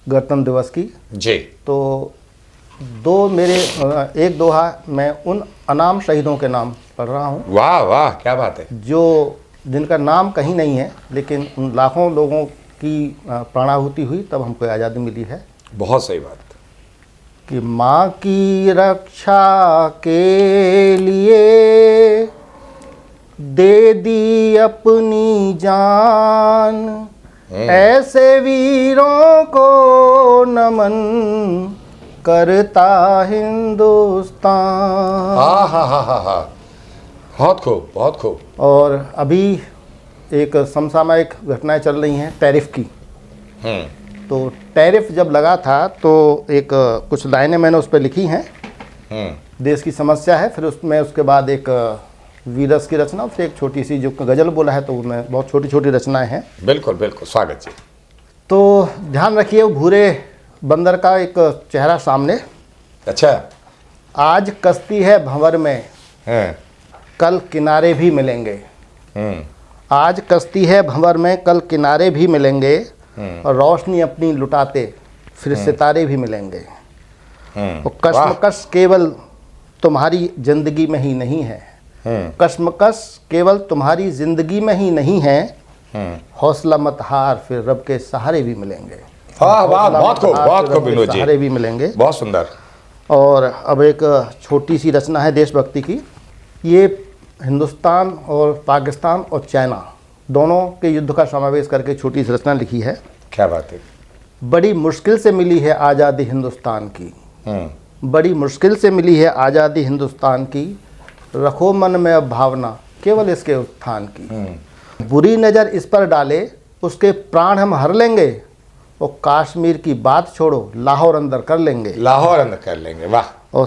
गणतंत्र दिवस की, जी, तो एक दोहा मैं उन अनाम शहीदों के नाम पढ़ रहा हूँ। वाह वाह, क्या बात है। जिनका नाम कहीं नहीं है, लेकिन उन लाखों लोगों की प्राणाहुति हुई तब हमको आज़ादी मिली है। बहुत सही बात। कि माँ की रक्षा के लिए दे दी अपनी जान, ऐसे वीरों को नमन करता हिंदुस्तान। हा, बहुत खूब, बहुत खूब। और अभी एक समसामयिक घटनाएं चल रही हैं टैरिफ की। तो टैरिफ जब लगा था तो एक कुछ लाइनें मैंने उस पर लिखी हैं। देश की समस्या है, फिर उसमें उसके बाद एक वीरस की रचना, फिर एक छोटी सी जो गज़ल बोला है, तो उसमें बहुत छोटी छोटी रचनाएं हैं। बिल्कुल बिल्कुल, स्वागत जी। तो ध्यान रखिए, वो भूरे बंदर का एक चेहरा सामने। अच्छा। आज कश्ती है भंवर में, कल किनारे भी मिलेंगे। आज कश्ती है भंवर में, कल किनारे भी मिलेंगे, और रोशनी अपनी लुटाते फिर सितारे भी मिलेंगे। और कश्मकश केवल तुम्हारी जिंदगी में ही नहीं है, कश्मकश केवल तुम्हारी जिंदगी में ही नहीं है, हौसला मत हार फिर रब के सहारे भी मिलेंगे। वाह वाह, बहुत खूब विनोद जी, सहारे भी मिलेंगे। बहुत सुंदर। और अब एक छोटी सी रचना है देशभक्ति की। ये हिंदुस्तान और पाकिस्तान और चाइना दोनों के युद्ध का समावेश करके छोटी सी रचना लिखी है। क्या बात है। बड़ी मुश्किल से मिली है आज़ादी हिंदुस्तान की, बड़ी मुश्किल से मिली है आज़ादी हिंदुस्तान की, रखो मन में अब भावना केवल इसके उत्थान की। बुरी नज़र इस पर डाले उसके प्राण हम हर लेंगे, और कश्मीर की बात छोड़ो लाहौर अंदर कर लेंगे। लाहौर अंदर कर लेंगे, वाह।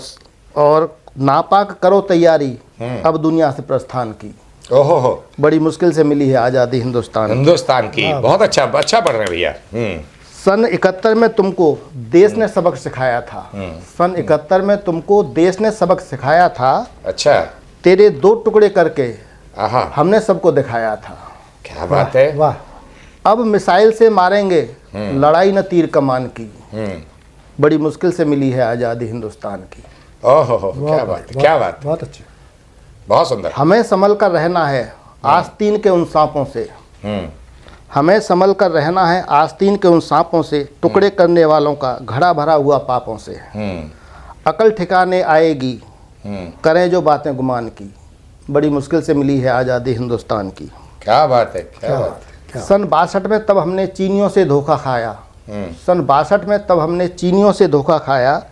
और नापाक करो तैयारी अब दुनिया से प्रस्थान की। ओहो हो, बड़ी मुश्किल से मिली है आज़ादी हिंदुस्तान की। बहुत अच्छा पढ़ रहे हैं भैया। सन 71 में तुमको देश ने सबक सिखाया था। सन 71 में तुमको देश ने सबक सिखाया था। अच्छा। तेरे 2 टुकड़े करके हमने सबको दिखाया था। क्या बात है। वाह। अब मिसाइल से मारेंगे लड़ाई न तीर कमान की, बड़ी मुश्किल से मिली है आज़ादी हिंदुस्तान की। ओहो हो, क्या बात है, क्या बात। बहुत अच्छे, बहुत सुंदर। हमें संभल कर रहना है आस्तीन के उन सांपों से, हमें संभल कर रहना है आस्तीन के उन सांपों से, टुकड़े करने वालों का घड़ा भरा हुआ पापों से। अकल ठिकाने आएगी करें जो बातें गुमान की, बड़ी मुश्किल से मिली है आज़ादी हिंदुस्तान की। क्या बात है, क्या बात है। सन 62 में तब हमने चीनियों से धोखा खाया, सन 62 में तब हमने चीनियों से धोखा खाया,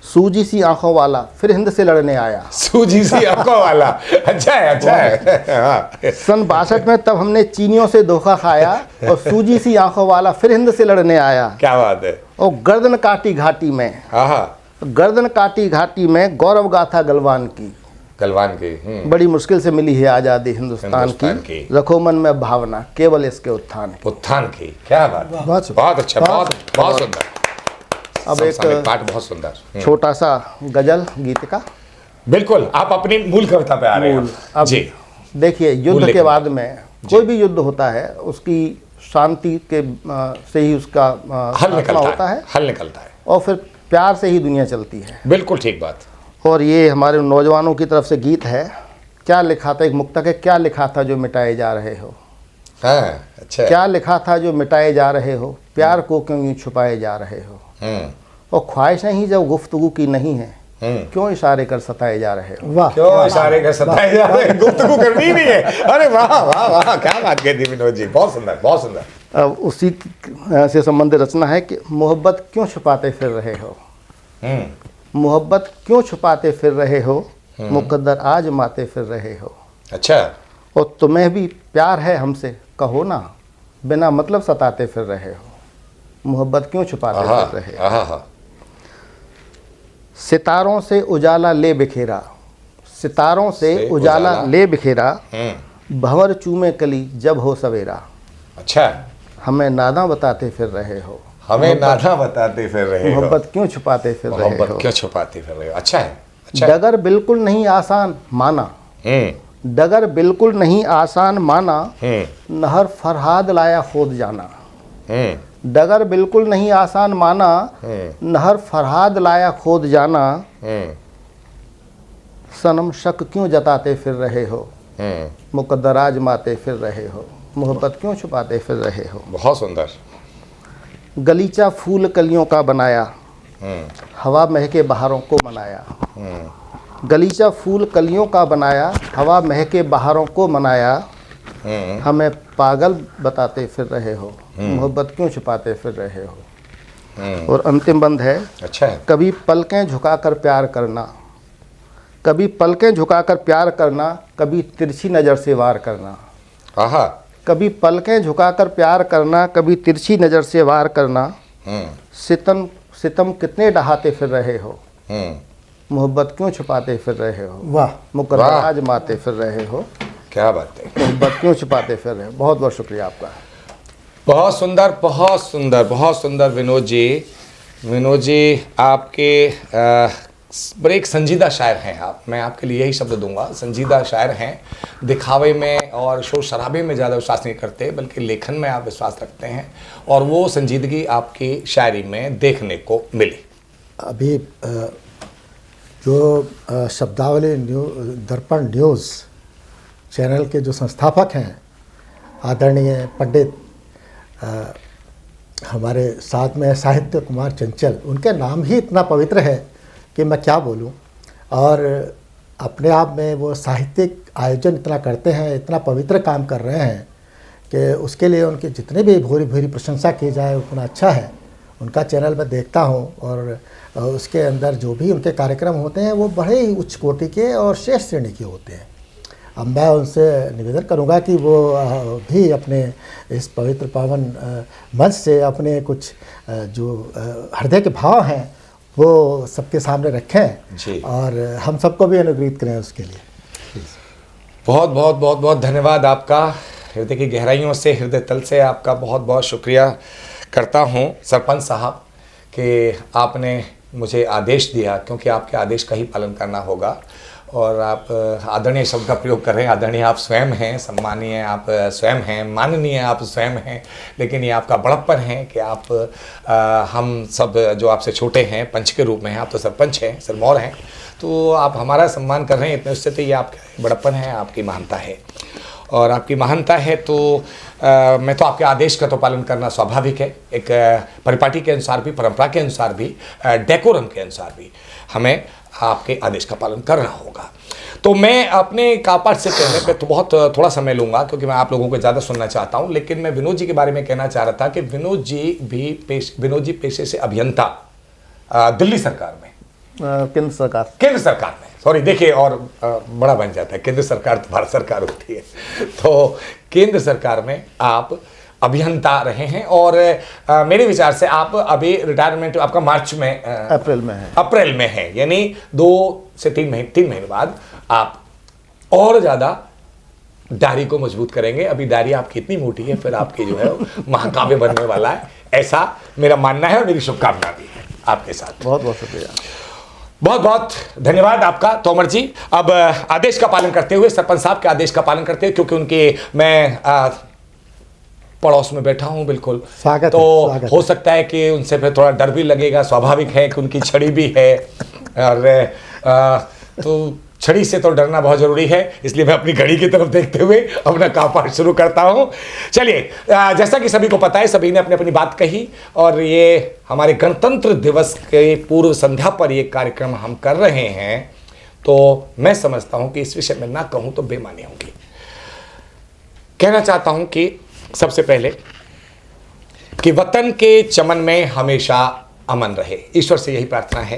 सूजी सी आंखों वाला फिर हिंद से लड़ने आया। सूजी सी आंखों वाला, अच्छा है, अच्छा है। सन 62 में तब हमने चीनियों से धोखा खाया, और सूजी सी आंखों वाला फिर हिंद से लड़ने आया। क्या बात है। और गर्दन काटी घाटी में, गर्दन काटी घाटी में गौरव गाथा गलवान की, बड़ी मुश्किल से मिली है आज़ादी हिंदुस्तान की, रखो मन में भावना केवल इसके उत्थान की। क्या बात, बहुत अच्छा, बहुत सुंदर। अब एक पाठ बहुत सुंदर, छोटा सा गजल गीत का। बिल्कुल, आप अपनी मूल कविता पे आ रहे हैं। अब जी देखिए, युद्ध के बाद में कोई भी युद्ध होता है उसकी शांति के से ही उसका हल निकलता है, और फिर प्यार से ही दुनिया चलती है। बिल्कुल ठीक बात। और ये हमारे नौजवानों की तरफ से गीत है। क्या लिखा था, एक मुक्तक है, क्या लिखा था जो मिटाए जा रहे हो। अच्छा। क्या लिखा था जो मिटाए जा रहे हो, प्यार को क्यों यूं छुपाए जा रहे हो, और ख्वाहिशें ही जब गुफ्तगू की नहीं है, क्यों इशारे कर सताए जा रहे हो। वाह, क्यों इशारे कर सताए जा रहे हैं, गुफ्तगू करनी ही नहीं है। अरे वाह वाह वाह, क्या बात कह दी विनोद जी, बहुत सुंदर, बहुत सुंदर। अब उसी से संबंधित रचना है कि मोहब्बत क्यों छुपाते फिर रहे हो, मोहब्बत क्यों छुपाते फिर रहे हो, मुकद्दर आजमाते फिर रहे हो। अच्छा। और तुम्हें भी प्यार है हमसे, कहो ना, बिना मतलब सताते फिर रहे हो, मोहब्बत क्यों छुपाते फिर रहे हो। सितारों से उजाला ले बिखेरा, सितारों से उजाला ले बिखेरा, भंवर चूमे कली जब हो सवेरा। अच्छा, हमें नादा बताते फिर रहे हो, हमें नादा बताते फिर रहे हो, मोहब्बत क्यों छुपाते फिर रहे मोहब्बत हो। क्यों छुपाते फिर रहे हो। अच्छा है, अच्छा है। डगर बिल्कुल नहीं आसान माना, डगर बिल्कुल नहीं आसान माना, नहर फरहाद लाया खोद जाना। डगर बिल्कुल नहीं आसान माना, नहर फरहाद लाया खोद जाना। सनम शक क्यों जताते फिर रहे हो, मुकद्दर आजमाते फिर रहे हो, मोहब्बत क्यों छुपाते फिर रहे हो। बहुत सुंदर। गलीचा फूल कलियों का बनाया, हवा महके बहारों को मनाया। गलीचा फूल कलियों का बनाया, हवा महके बहारों को मनाया। हमें पागल बताते फिर रहे हो, मोहब्बत क्यों छुपाते फिर रहे हो। और अंतिम बंद है, अच्छा है। कभी पलकें झुकाकर प्यार करना, कभी पलकें झुकाकर प्यार करना, कभी तिरछी नज़र से वार करना। आहा, कभी पलकें झुकाकर प्यार करना, कभी तिरछी नज़र से वार करना। सितम सितम कितने डहाते फिर रहे हो, मोहब्बत क्यों छुपाते फिर रहे हो। वाह, मुकद्दर वाह। आजमाते फिर रहे हो, क्या बात है। मोहब्बत क्यों छुपाते फिर रहे हो। बहुत बहुत शुक्रिया आपका। बहुत सुंदर, बहुत सुंदर, बहुत सुंदर विनोद जी। विनोद जी, आपके बड़े एक संजीदा शायर हैं आप। मैं आपके लिए यही शब्द दूंगा, संजीदा शायर हैं। दिखावे में और शोर शराबे में ज़्यादा विश्वास नहीं करते, बल्कि लेखन में आप विश्वास रखते हैं, और वो संजीदगी आपकी शायरी में देखने को मिली। अभी जो शब्दावली दर्पण न्यूज़ चैनल के जो संस्थापक हैं, आदरणीय पंडित हमारे साथ में साहित्य कुमार चंचल, उनके नाम ही इतना पवित्र है कि मैं क्या बोलूं। और अपने आप में वो साहित्यिक आयोजन इतना करते हैं, इतना पवित्र काम कर रहे हैं कि उसके लिए उनकी जितनी भी भूरी भूरी प्रशंसा की जाए उतना अच्छा है। उनका चैनल मैं देखता हूं और उसके अंदर जो भी उनके कार्यक्रम होते हैं वो बड़े ही उच्च कोटि के और श्रेष्ठ श्रेणी के होते हैं। अब मैं उनसे निवेदन करूंगा कि वो भी अपने इस पवित्र पावन मंच से अपने कुछ जो हृदय के भाव हैं वो सबके सामने रखें जी। और हम सबको भी अनुग्रहित करें उसके लिए। बहुत बहुत बहुत बहुत धन्यवाद आपका। हृदय की गहराइयों से, हृदय तल से आपका बहुत बहुत शुक्रिया करता हूं सरपंच साहब कि आपने मुझे आदेश दिया, क्योंकि आपके आदेश का ही पालन करना होगा। और आप आदरणीय शब्द का प्रयोग कर रहे हैं। आदरणीय आप स्वयं हैं, सम्मानीय आप स्वयं हैं, माननीय आप स्वयं हैं, लेकिन ये आपका बड़प्पन है कि आप हम सब जो आपसे छोटे हैं पंच के रूप में हैं, आप तो सरपंच हैं, सिरमौर हैं, तो आप हमारा सम्मान कर रहे हैं, इतने उससे तो ये आपका बड़प्पन है, आपकी महानता है। और आपकी महानता है तो मैं तो आपके आदेश का तो पालन करना स्वाभाविक है। एक परिपाटी के अनुसार भी, परंपरा के अनुसार भी, डेकोरम के अनुसार भी हमें आपके आदेश का पालन करना होगा। तो मैं अपने कापाठ से कहने पे तो बहुत थोड़ा समय लूँगा, क्योंकि मैं आप लोगों को ज़्यादा सुनना चाहता हूँ। लेकिन मैं विनोद जी के बारे में कहना चाह रहा था कि विनोद जी पेशे से अभियंता, दिल्ली सरकार में, केंद्र सरकार में, सॉरी देखिए, और बड़ा बन जाता है, केंद्र सरकार तो भारत सरकार होती है, तो केंद्र सरकार में आप अभियंता रहे हैं। और मेरे विचार से आप अभी रिटायरमेंट आपका मार्च में, अप्रैल में है, यानी 2 से 3 महीने बाद आप और ज़्यादा डायरी को मजबूत करेंगे। अभी डायरी आपकी इतनी मोटी है, फिर आपकी जो है महाकाव्य बनने वाला है, ऐसा मेरा मानना है और मेरी शुभकामना भी है आपके साथ। बहुत बहुत शुक्रिया। बहुत बहुत धन्यवाद आपका तोमर जी। अब आदेश का पालन करते हुए, सरपंच साहब के आदेश का पालन करते हुए, क्योंकि उनके मैं पड़ोस में बैठा हूं बिल्कुल, स्वागत तो है। हो सकता है कि उनसे फिर थोड़ा डर भी लगेगा, स्वाभाविक है कि उनकी छड़ी भी है, और तो छड़ी से तो डरना बहुत जरूरी है, इसलिए मैं अपनी घड़ी की तरफ देखते हुए अपना कापाठ शुरू करता हूं। चलिए, जैसा कि सभी को पता है, सभी ने अपनी अपनी बात कही, और ये हमारे गणतंत्र दिवस के पूर्व संध्या पर ये कार्यक्रम हम कर रहे हैं, तो मैं समझता हूं कि इस विषय में ना कहूं तो बेमानी होगी। कहना चाहता हूं कि सबसे पहले कि वतन के चमन में हमेशा अमन रहे। ईश्वर से यही प्रार्थना है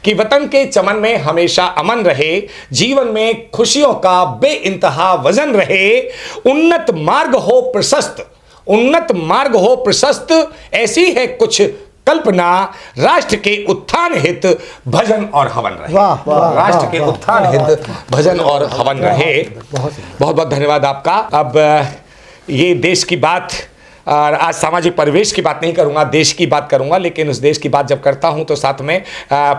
कि वतन के चमन में हमेशा अमन रहे, जीवन में खुशियों का बेइंतहा वजन रहे, उन्नत मार्ग हो प्रशस्त, ऐसी है कुछ कल्पना राष्ट्र के उत्थान हित भजन और हवन रहे। वाह, वाह, राष्ट्र वाह, के वाह, उत्थान वाह, हित भजन और हवन रहे। बहुत बहुत बहुत धन्यवाद आपका। अब ये देश की बात, और आज सामाजिक परिवेश की बात नहीं करूंगा, देश की बात करूंगा, लेकिन उस देश की बात जब करता हूं तो साथ में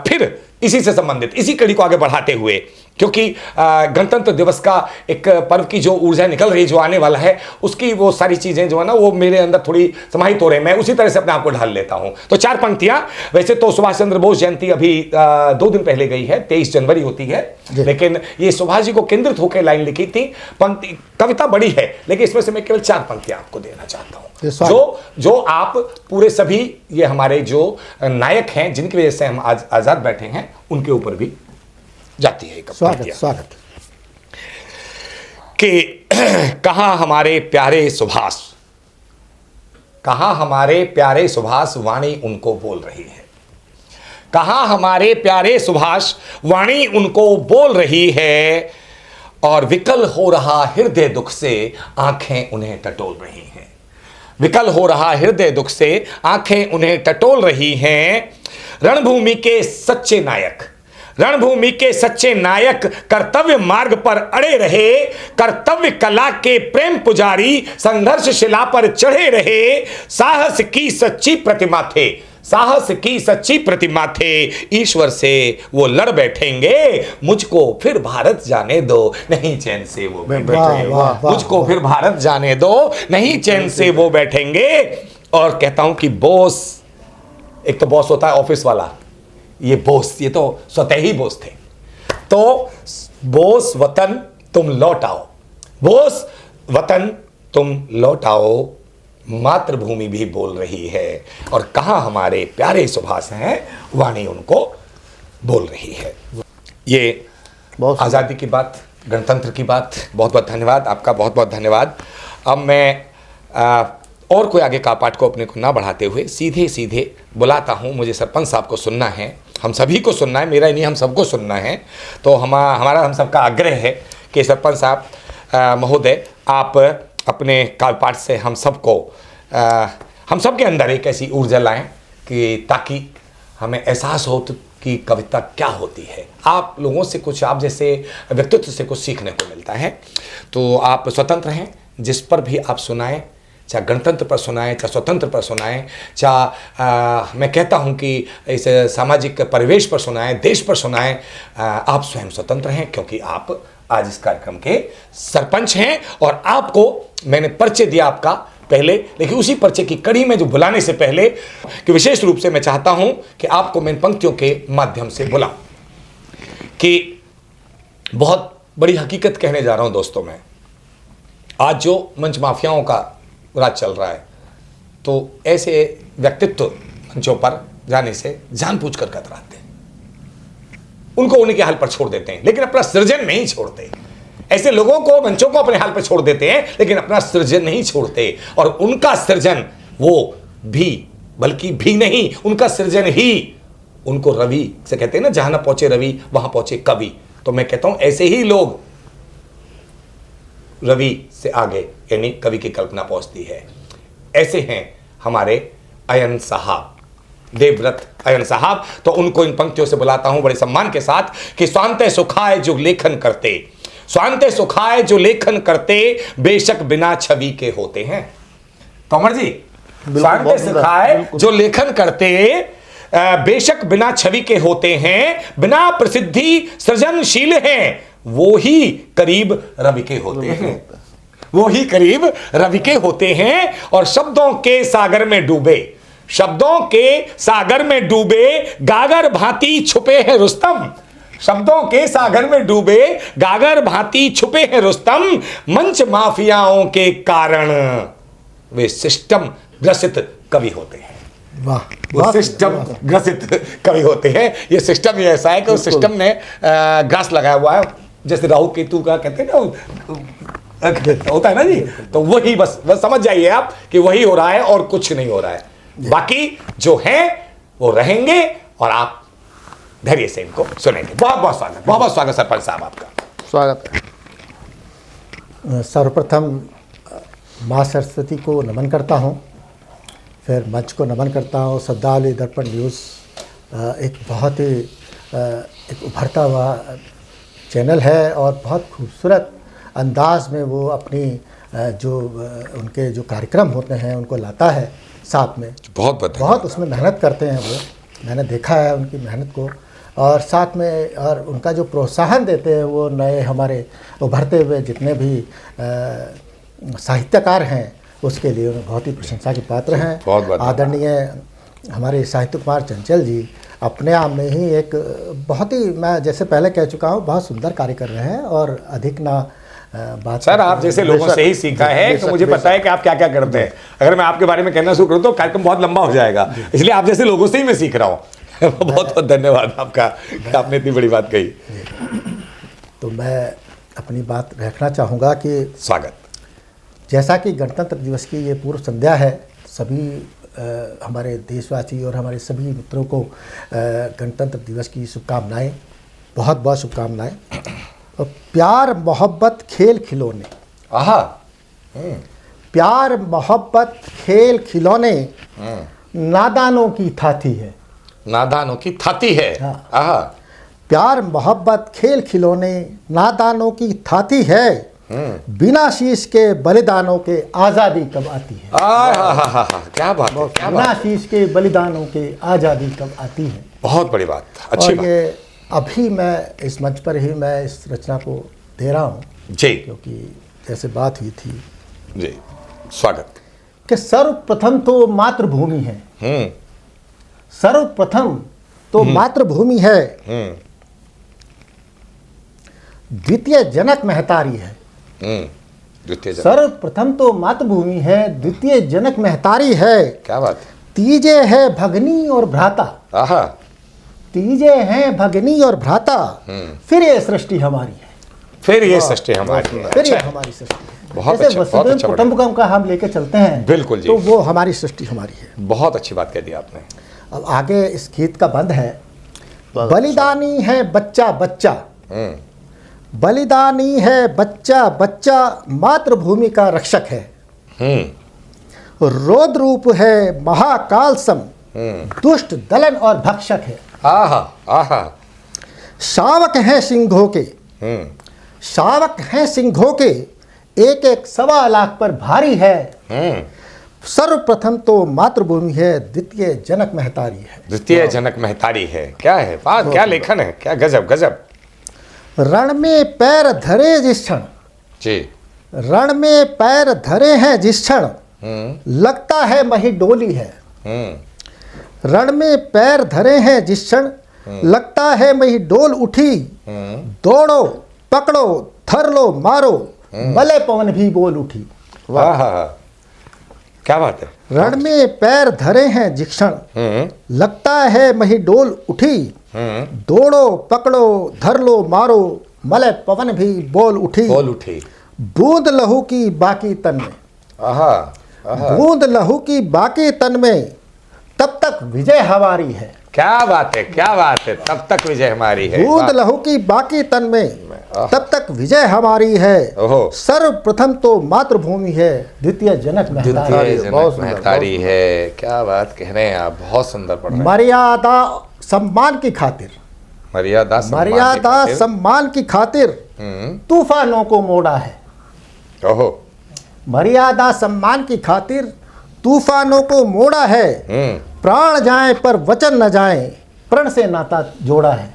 फिर इसी से संबंधित इसी कड़ी को आगे बढ़ाते हुए, क्योंकि गणतंत्र दिवस का एक पर्व की जो ऊर्जा निकल रही, जो आने वाला है, उसकी वो सारी चीज़ें जो है ना, वो मेरे अंदर थोड़ी समाहित हो रहे हैं। मैं उसी तरह से अपने आप को ढाल लेता हूं। तो 4 पंक्तियां। वैसे तो सुभाष चंद्र बोस जयंती अभी 2 दिन पहले गई है, 23 जनवरी होती है, लेकिन ये सुभाष जी को केंद्रित होकर लाइन लिखी थी। पंक्ति कविता बड़ी है, लेकिन इसमें से मैं केवल 4 पंक्तियां आपको देना चाहता हूं, जो आप पूरे सभी ये हमारे जो नायक हैं, जिनकी वजह से हम आज आजाद बैठे हैं, उनके ऊपर भी जाती है। स्वागत कि कहाँ हमारे प्यारे सुभाष, कहाँ हमारे प्यारे सुभाष, वाणी उनको बोल रही है। कहाँ हमारे प्यारे सुभाष, वाणी उनको बोल रही है, और विकल हो रहा हृदय दुख से आंखें उन्हें टटोल रही हैं। विकल हो रहा हृदय दुख से आंखें उन्हें टटोल रही हैं। रणभूमि के सच्चे नायक, रणभूमि के सच्चे नायक कर्तव्य मार्ग पर अड़े रहे, कर्तव्य कला के प्रेम पुजारी संघर्ष शिला पर चढ़े रहे। साहस की सच्ची प्रतिमा थे, साहस की सच्ची प्रतिमा थे, ईश्वर से वो लड़ बैठेंगे। मुझको फिर भारत जाने दो, नहीं चैन से वो बैठेंगे। मुझको फिर भारत जाने दो, नहीं चैन से वो बैठेंगे। और कहता हूं कि बोस, एक तो बॉस होता है ऑफिस वाला, ये बोस, ये तो स्वतः ही बोस थे। तो बोस वतन तुम लौट आओ, बोस वतन तुम लौट आओ, मातृभूमि भी बोल रही है। और कहाँ हमारे प्यारे सुभाष हैं, वाणी उनको बोल रही है। ये आज़ादी की बात, गणतंत्र की बात। बहुत बहुत धन्यवाद आपका, बहुत बहुत धन्यवाद। अब मैं और कोई आगे का पाठ को अपने को ना बढ़ाते हुए सीधे सीधे बुलाता हूँ। मुझे सरपंच साहब को सुनना है, हम सभी को सुनना है, मेरा ही नहीं हम सबको सुनना है। तो हमारा हम सबका आग्रह है कि सरपंच साहब महोदय, आप अपने काव्य पाठ से हम सबको, हम सबके अंदर एक ऐसी ऊर्जा लाएं कि ताकि हमें एहसास हो कि कविता क्या होती है। आप लोगों से कुछ, आप जैसे व्यक्तित्व से कुछ सीखने को मिलता है। तो आप स्वतंत्र हैं, जिस पर भी आप सुनाएं, चाहे गणतंत्र पर सुनाएं, चाहे स्वतंत्र पर सुनाएं, चाहे मैं कहता हूं कि इस सामाजिक परिवेश पर सुनाएं, देश पर सुनाएं, आप स्वयं स्वतंत्र हैं, क्योंकि आप आज इस कार्यक्रम के सरपंच हैं। और आपको मैंने परिचय दिया आपका पहले, लेकिन उसी परिचय की कड़ी में जो बुलाने से पहले कि विशेष रूप से मैं चाहता हूं कि आपको मैं इन पंक्तियों के माध्यम से बुलाऊं कि बहुत बड़ी हकीकत कहने जा रहा हूं दोस्तों। मैं आज जो मंच माफियाओं का राज चल रहा है, तो ऐसे व्यक्तित्व मंचों पर जाने से जानबूझकर कतराते हैं, उनको उन्हीं के हाल पर छोड़ देते हैं, लेकिन अपना सृजन नहीं छोड़ते। ऐसे लोगों को, मंचों को अपने हाल पर छोड़ देते हैं, लेकिन अपना सृजन नहीं छोड़ते। और उनका सृजन वो भी, बल्कि भी नहीं, उनका सृजन ही उनको रवि से कहते हैं ना, जहां ना पहुंचे रवि वहां पहुंचे कवि। तो मैं कहता हूं ऐसे ही लोग रवि से आगे, यानी कवि की कल्पना पहुंचती है। ऐसे हैं हमारे अयन साहब, देवव्रत अयन साहब। तो उनको इन पंक्तियों से बुलाता हूं बड़े सम्मान के साथ कि स्वांते सुखाए जो लेखन करते, स्वांते सुखाए जो लेखन करते, बेशक बिना छवि के होते हैं। तोमर जी, स्वांते सुखाए जो लेखन करते, बेशक बिना छवि के होते हैं, बिना प्रसिद्धि सृजनशील हैं, वो ही करीब रवि के होते हैं, वो ही करीब रवि के होते हैं। और शब्दों के सागर में डूबे, शब्दों के सागर में डूबे, गागर भांति छुपे हैं रुस्तम, शब्दों के सागर में डूबे, गागर भांति छुपे हैं रुस्तम। मंच माफियाओं के कारण वे सिस्टम ग्रसित कवि होते हैं। वाह, वो सिस्टम ग्रसित कवि होते हैं। ये सिस्टम ही ऐसा है कि उस सिस्टम ने ग्रास लगाया हुआ है, जैसे राहु केतु का कहते हैं ना, होता है ना जी। तो वही बस समझ जाइए आप कि वही हो रहा है और कुछ नहीं हो रहा है। बाकी जो है वो रहेंगे और आप धैर्य से इनको सुनेंगे। बहुत बहुत स्वागत, बहुत बहुत स्वागत सरपंच साहब आपका। स्वागत है। सर्वप्रथम माँ सरस्वती को नमन करता हूँ, फिर मंच को नमन करता हूँ। शब्दावली दर्पण न्यूज़ एक बहुत ही एक उभरता हुआ चैनल है और बहुत खूबसूरत अंदाज में वो अपनी जो उनके जो कार्यक्रम होते हैं उनको लाता है साथ में। बहुत उसमें मेहनत करते हैं वो, मैंने देखा है उनकी मेहनत को। और साथ में और उनका जो प्रोत्साहन देते हैं वो नए हमारे उभरते हुए जितने भी साहित्यकार हैं उसके लिए उन्हें बहुत ही प्रशंसा के पात्र हैं। आदरणीय हमारे साहित्य कुमार चंचल जी अपने आप में ही एक बहुत ही, मैं जैसे पहले कह चुका हूँ, बहुत सुंदर कार्य कर रहे हैं और अधिक ना बात। सर आप जैसे लोगों से ही सीखा है तो मुझे पता है कि आप क्या क्या करते हैं। अगर मैं आपके बारे में कहना शुरू करूँ तो कार्यक्रम बहुत लंबा हो जाएगा, इसलिए आप जैसे लोगों से ही मैं सीख रहा हूँ। बहुत बहुत धन्यवाद आपका कि आपने इतनी बड़ी बात कही। तो मैं अपनी बात रखना चाहूँगा कि स्वागत। जैसा कि गणतंत्र दिवस की ये पूर्व संध्या है, सभी हमारे देशवासी और हमारे सभी मित्रों को गणतंत्र दिवस की शुभकामनाएं, बहुत बहुत शुभकामनाएं। और प्यार मोहब्बत खेल खिलौने, प्यार मोहब्बत खेल खिलौने नादानों की थाती है, नादानों की थाती है। हाँ। प्यार मोहब्बत खेल खिलौने नादानों की थाती है, बिना शीश के बलिदानों के आज़ादी कब आती है। क्या बात है, क्या बिना शीश के बलिदानों के आज़ादी कब आती है। बहुत बड़ी बात, अच्छी बात। ये अभी मैं इस मंच पर ही मैं इस रचना को दे रहा हूँ जी, क्योंकि जैसे बात हुई थी जी। स्वागत। कि सर्वप्रथम तो मातृभूमि है, सर्वप्रथम तो मातृभूमि है, द्वितीय जनक महतारी है। सर्वप्रथम तो मातृभूमि है, द्वितीय जनक महतारी है। क्या बात। तीजे है भगनी और भ्राता, तीजे हैं भगनी और भ्राता, फिर ये सृष्टि हमारी है, फिर ये सृष्टि हमारी है, फिर ये हमारी सृष्टि है। बहुत जैसे अच्छा, बहुत अच्छा कुटुंबकम का हम लेके चलते हैं, बिल्कुल जी, तो वो हमारी सृष्टि हमारी है। बहुत अच्छी बात कह दी आपने। अब आगे इस गीत का बंद है, बलिदानी है बच्चा बच्चा, बलिदानी है बच्चा बच्चा, मातृभूमि का रक्षक है, रौद्र रूप है महाकाल सम, दुष्ट दलन और भक्षक है। शावक हैं सिंहों के, शावक हैं सिंहों के, एक एक 1.25 लाख पर भारी है। सर्वप्रथम तो मातृभूमि है, द्वितीय जनक महतारी है। द्वितीय जनक महतारी है, क्या है बात, क्या लेखन है, क्या गजब गजब। रण में पैर धरे जिस क्षण जी, रण में पैर धरे हैं जिस क्षण, लगता है मही डोली है। रण में पैर धरे हैं जिस क्षण, लगता है मही डोल उठी, दौड़ो पकड़ो धर लो मारो, मलय पवन भी बोल उठी। वाह, क्या बात है। रण में पैर धरे हैं जिस क्षण, लगता है मही डोल उठी, दौड़ो पकड़ो धर लो मारो, मलय पवन भी बोल उठी। बूंद लहू की बाकी तन में, बूंद लहू की बाकी तन में, तब तक विजय हमारी है। क्या बात है, क्या बात है, तब तक विजय हमारी है। बूंद लहू की बाकी तन में, तब तक विजय हमारी है। सर्वप्रथम तो मातृभूमि है, द्वितीय जनक महतारी है। क्या बात कह रहे हैं आप, बहुत सुंदर पढ़ रहे हैं। मर्यादा सम्मान की खातिर, मर्यादा सम्मान की खातिर तूफानों को मोड़ा है। मर्यादा सम्मान की खातिर तूफानों को मोड़ा है, प्राण जाए पर वचन न जाए, प्रण से नाता जोड़ा है।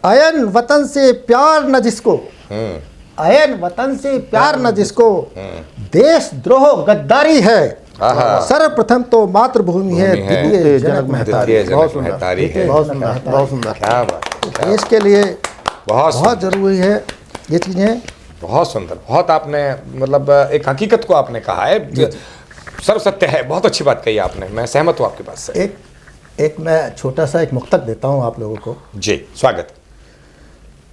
अयन वतन से प्यार न जिसको, अयन वतन से प्यार न जिसको, देश द्रोह गद्दारी है। सर्वप्रथम तो मातृभूमि है, द्वितीय जनक महतारी है। बहुत सुंदर। क्या बात, देश के लिए बहुत जरूरी है ये चीजें। बहुत सुंदर, बहुत आपने मतलब एक हकीकत को आपने कहा है, सर्व सत्य है। बहुत अच्छी बात कही आपने, मैं सहमत हूँ आपके बात से। एक मैं छोटा सा एक मुक्तक देता हूँ आप लोगों को। जी, स्वागत।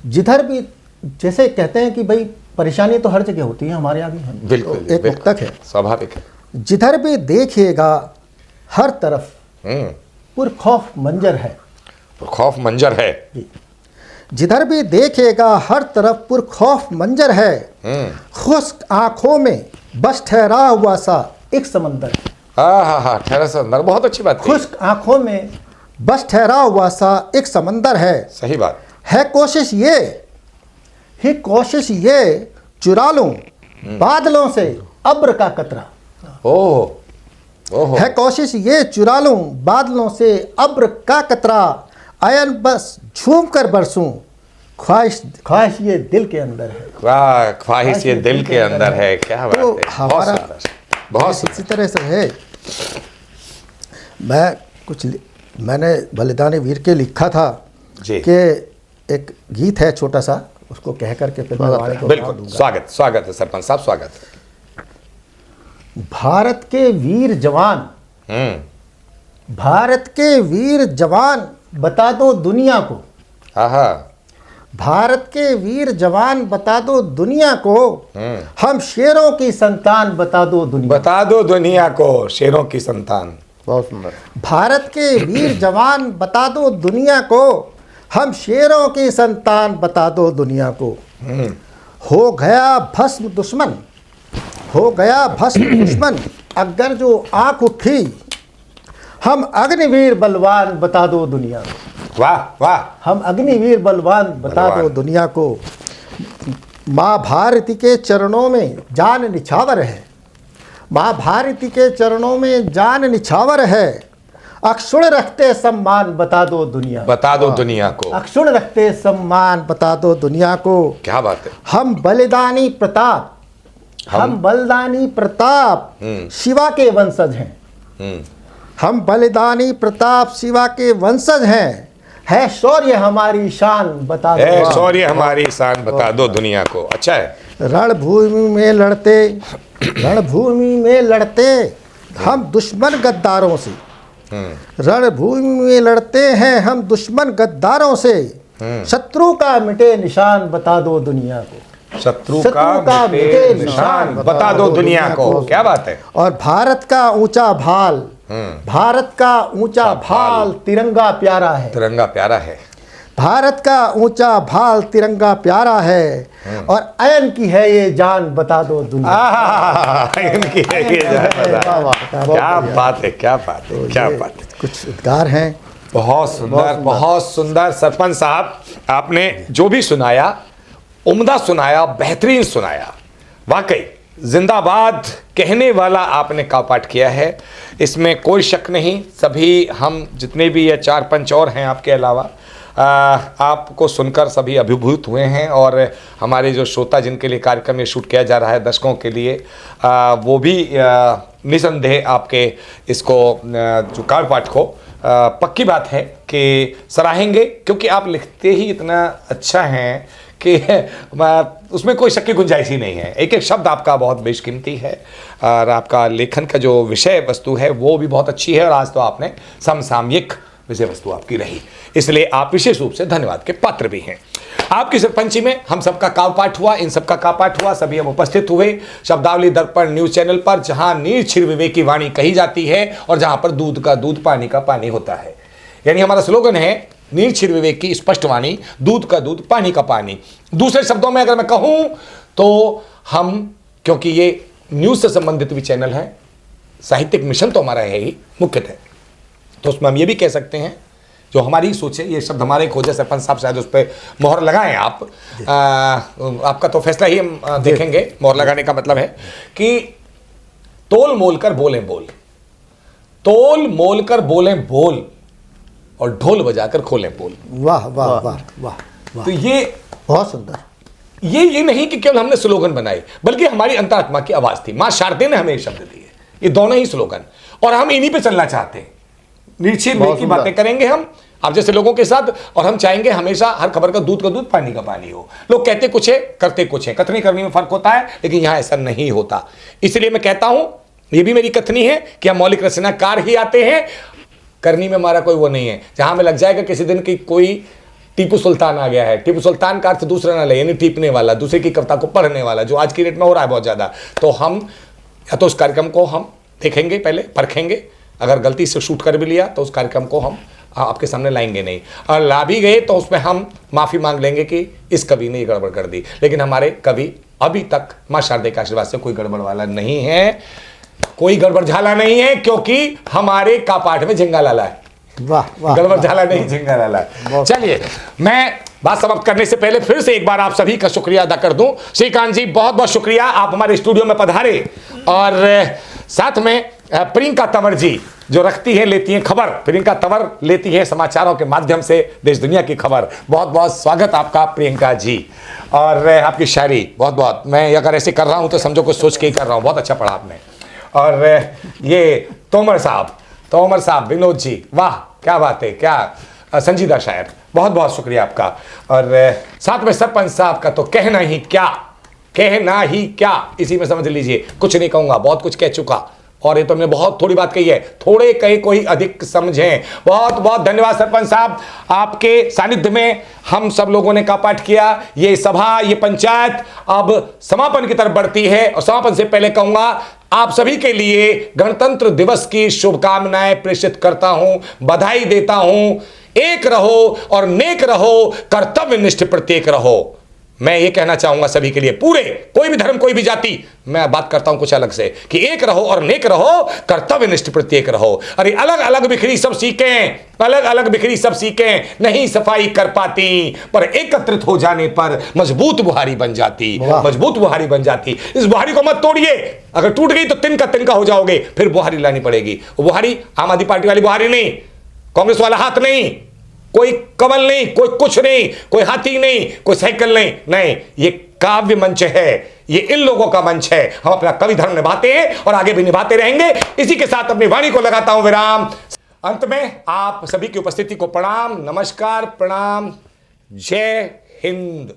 जिधर भी जैसे कहते हैं कि भाई परेशानी तो हर जगह होती है, हमारे यहाँ भी है। बिल्कुल, तो एक मुक्तक है, स्वाभाविक है। जिधर भी देखिएगा हर तरफ पुरखौफ मंजर है, पुरखौफ मंजर है। जिधर भी देखिएगा हर तरफ पुरखौफ मंजर है, खुश्क आंखों में बस ठहरा हुआ सा एक समंदर है। हाँ, ठहरा समंदर, बहुत अच्छी बात कही। खुश्क आंखों में बस ठहरा हुआ सा एक समंदर है। सही बात। है कोशिश ये चुरा लूं बादलों से अब्र का कतरा। ओह, है कोशिश ये चुरा लूं बादलों से अब्र का कतरा, अयन बस झूम कर बरसूं, ख्वाहिश ये दिल के अंदर है। वाह, ख्वाहिश ये दिल के अंदर है। क्या बात तो है, बहुत हमारा सुंदर, बहुत इसी सुंदर। तरह से है। मैंने बलिदानी वीर के लिखा था जी। कि एक गीत है छोटा सा, उसको कह करके फिर मैं वाणी को बिल्कुल, दूंगा। स्वागत है सरपंच साहब, स्वागत है। भारत के वीर जवान बता दो दुनिया को, भारत के वीर जवान बता दो दुनिया को, हम शेरों की संतान बता दो दुनिया को, शेरों की संतान। बहुत सुंदर। भारत के वीर जवान बता दो दुनिया को, हम शेरों की संतान बता दो दुनिया को। हो गया भस्म दुश्मन अगर जो आंख उठी, हम अग्निवीर बलवान बता दो दुनिया को। वाह, हम अग्निवीर बलवान बता दो दुनिया को। माँ भारती के चरणों में जान निछावर है, माँ भारती के चरणों में जान निछावर है, अक्षुण रखते सम्मान बता दो दुनिया को। अक्षुण रखते सम्मान बता दो दुनिया को। क्या बात है। हम बलिदानी प्रताप शिवा के वंशज हैं। हम बलिदानी प्रताप शिवा के वंशज हैं। है शौर्य हमारी शान बता दो दुनिया को। अच्छा है। रणभूमि में लड़ते हम दुश्मन गद्दारों से, रणभूमि में लड़ते हैं हम दुश्मन गद्दारों से, शत्रु का मिटे निशान बता दो दुनिया को। शत्रु का मिटे निशान बता दो दुनिया को। क्या बात है। और भारत का ऊंचा भाल तिरंगा प्यारा है। भारत का ऊंचा भाल तिरंगा प्यारा है, और अयन की है ये जान बता दो दुनिया। क्या बात है। कुछ उद्गार हैं। बहुत सुंदर सरपंच साहब, आपने जो भी सुनाया उम्दा सुनाया, बेहतरीन सुनाया। वाकई जिंदाबाद कहने वाला आपने कापाठ किया है, इसमें कोई शक नहीं। सभी हम जितने भी ये 4 पंच और हैं आपके अलावा, आपको सुनकर सभी अभिभूत हुए हैं। और हमारे जो श्रोता जिनके लिए कार्यक्रम ये शूट किया जा रहा है दर्शकों के लिए, वो भी निसंदेह आपके इसको जो काव्यपाठ को पक्की बात है कि सराहेंगे, क्योंकि आप लिखते ही इतना अच्छा हैं कि उसमें कोई शक की गुंजाइश ही नहीं है। एक एक शब्द आपका बहुत बेशकीमती है, और आपका लेखन का जो विषय वस्तु है वो भी बहुत अच्छी है। और आज तो आपने समसामयिक विषय वस्तु आपकी रही, इसलिए आप विशेष रूप से धन्यवाद के पात्र भी हैं। आपकी सरपंची में हम सबका काव्यपाठ हुआ, इन सबका काव्यपाठ हुआ, सभी हम उपस्थित हुए शब्दावली दर्पण न्यूज चैनल पर, जहां निर्छिर विवेक की वाणी कही जाती है और जहां पर दूध का दूध पानी का पानी होता है। यानी हमारा स्लोगन है निर्छिर विवेक की स्पष्ट वाणी, दूध का दूध पानी का पानी। दूसरे शब्दों में अगर मैं कहूं तो हम, क्योंकि ये न्यूज से संबंधित भी चैनल है, साहित्यिक मिशन तो हमारा है ही मुख्यतः, तो उसमें हम ये भी कह सकते हैं जो हमारी सोच है। ये शब्द हमारे खोजे सरपंच साहब शायद उस पर मोहर लगाएं आप, आपका तो फैसला ही हम देखेंगे। मोहर लगाने का मतलब है कि तोल मोल कर बोलें बोल, तोल मोल कर बोलें बोल, और ढोल बजाकर खोलें पोल। वाह वाह वाह वाह। तो ये बहुत सुंदर। ये नहीं कि केवल हमने स्लोगन बनाई, बल्कि हमारी अंतरात्मा की आवाज थी। मां शारदे ने हमें ये शब्द दिए, ये दोनों ही स्लोगन, और हम इन्हीं पे चलना चाहते हैं। निर्छिर विवेक की बातें करेंगे हम आप जैसे लोगों के साथ, और हम चाहेंगे हमेशा हर खबर का दूध पानी का पानी हो। लोग कहते कुछ है करते कुछ है, कथनी करनी में फर्क होता है, लेकिन यहां ऐसा नहीं होता। इसलिए मैं कहता हूं, ये भी मेरी कथनी है कि हम मौलिक रचनाकार ही आते हैं, करनी में हमारा कोई वो नहीं है। जहां में लग जाएगा किसी दिन की कोई टीपू सुल्तान आ गया है, टीपू सुल्तान का अर्थ दूसरा ना ले, यानी टीपने वाला, दूसरे की कविता को पढ़ने वाला, जो आज की डेट में हो रहा है बहुत ज्यादा। तो हम या तो उस कार्यक्रम को हम देखेंगे, पहले परखेंगे, अगर गलती से शूट कर भी लिया तो उस कार्यक्रम को हम आपके सामने लाएंगे नहीं, और ला भी गए तो उसमें हम माफी मांग लेंगे कि इस कवि ने ये गड़बड़ कर दी। लेकिन हमारे कवि अभी तक मां शारदे के आशीर्वाद से कोई गड़बड़ वाला नहीं है। कोई गड़बड़ झाला नहीं है, क्योंकि हमारे कापाठ में झिंगा लाला है। वाह वाह गड़बड़ झाला नहीं, झिंगा लाला है। चलिए, मैं बात समाप्त करने से पहले फिर से एक बार आप सभी का शुक्रिया अदा कर दूं। श्रीकांत जी, बहुत बहुत शुक्रिया, आप हमारे स्टूडियो में पधारे। और साथ में प्रियंका तंवर जी, जो रखती है लेती हैं खबर, प्रियंका तंवर लेती है समाचारों के माध्यम से देश दुनिया की खबर। बहुत बहुत स्वागत आपका प्रियंका जी। और आपकी शायरी बहुत बहुत, मैं अगर ऐसे कर रहा हूं तो समझो कुछ सोच के ही कर रहा हूं, बहुत अच्छा पढ़ा आपने। और ये तोमर साहब, विनोद जी, वाह क्या बात है, क्या संजीदा शायर, बहुत बहुत शुक्रिया आपका। और साथ में सरपंच साहब का तो कहना ही क्या, इसी में समझ लीजिए, कुछ नहीं कहूंगा, बहुत कुछ कह चुका। और ये तो हमने बहुत थोड़ी बात कही है, थोड़े कहे कोई अधिक समझें। बहुत बहुत धन्यवाद सरपंच साहब, आपके सानिध्य में हम सब लोगों ने कापाठ किया। ये सभा, ये पंचायत अब समापन की तरफ बढ़ती है। और समापन से पहले कहूंगा, आप सभी के लिए गणतंत्र दिवस की शुभकामनाएं प्रेषित करता हूं, बधाई देता हूं। एक रहो और नेक रहो, कर्तव्यनिष्ठ प्रत्येक रहो। मैं ये कहना चाहूंगा सभी के लिए, पूरे, कोई भी धर्म, कोई भी जाति, मैं बात करता हूं कुछ अलग से, कि एक रहो और नेक रहो, कर्तव्यनिष्ठ प्रत्येक रहो। अरे अलग अलग बिखरी सब सीखें, नहीं सफाई कर पाती, पर एकत्रित हो जाने पर मजबूत बुहारी बन जाती। इस बुहारी को मत तोड़िए, अगर टूट गई तो तिनका हो जाओगे, फिर बुहारी लानी पड़ेगी। बुहारी आम आदमी पार्टी वाली बुहारी नहीं, कांग्रेस वाला हाथ नहीं, कोई कमल नहीं, कोई कुछ नहीं, कोई हाथी नहीं, कोई साइकिल नहीं, ये काव्य मंच है, ये इन लोगों का मंच है। हम अपना कवि धर्म निभाते हैं और आगे भी निभाते रहेंगे। इसी के साथ अपनी वाणी को लगाता हूं विराम। अंत में आप सभी की उपस्थिति को प्रणाम, नमस्कार, प्रणाम, जय हिंद।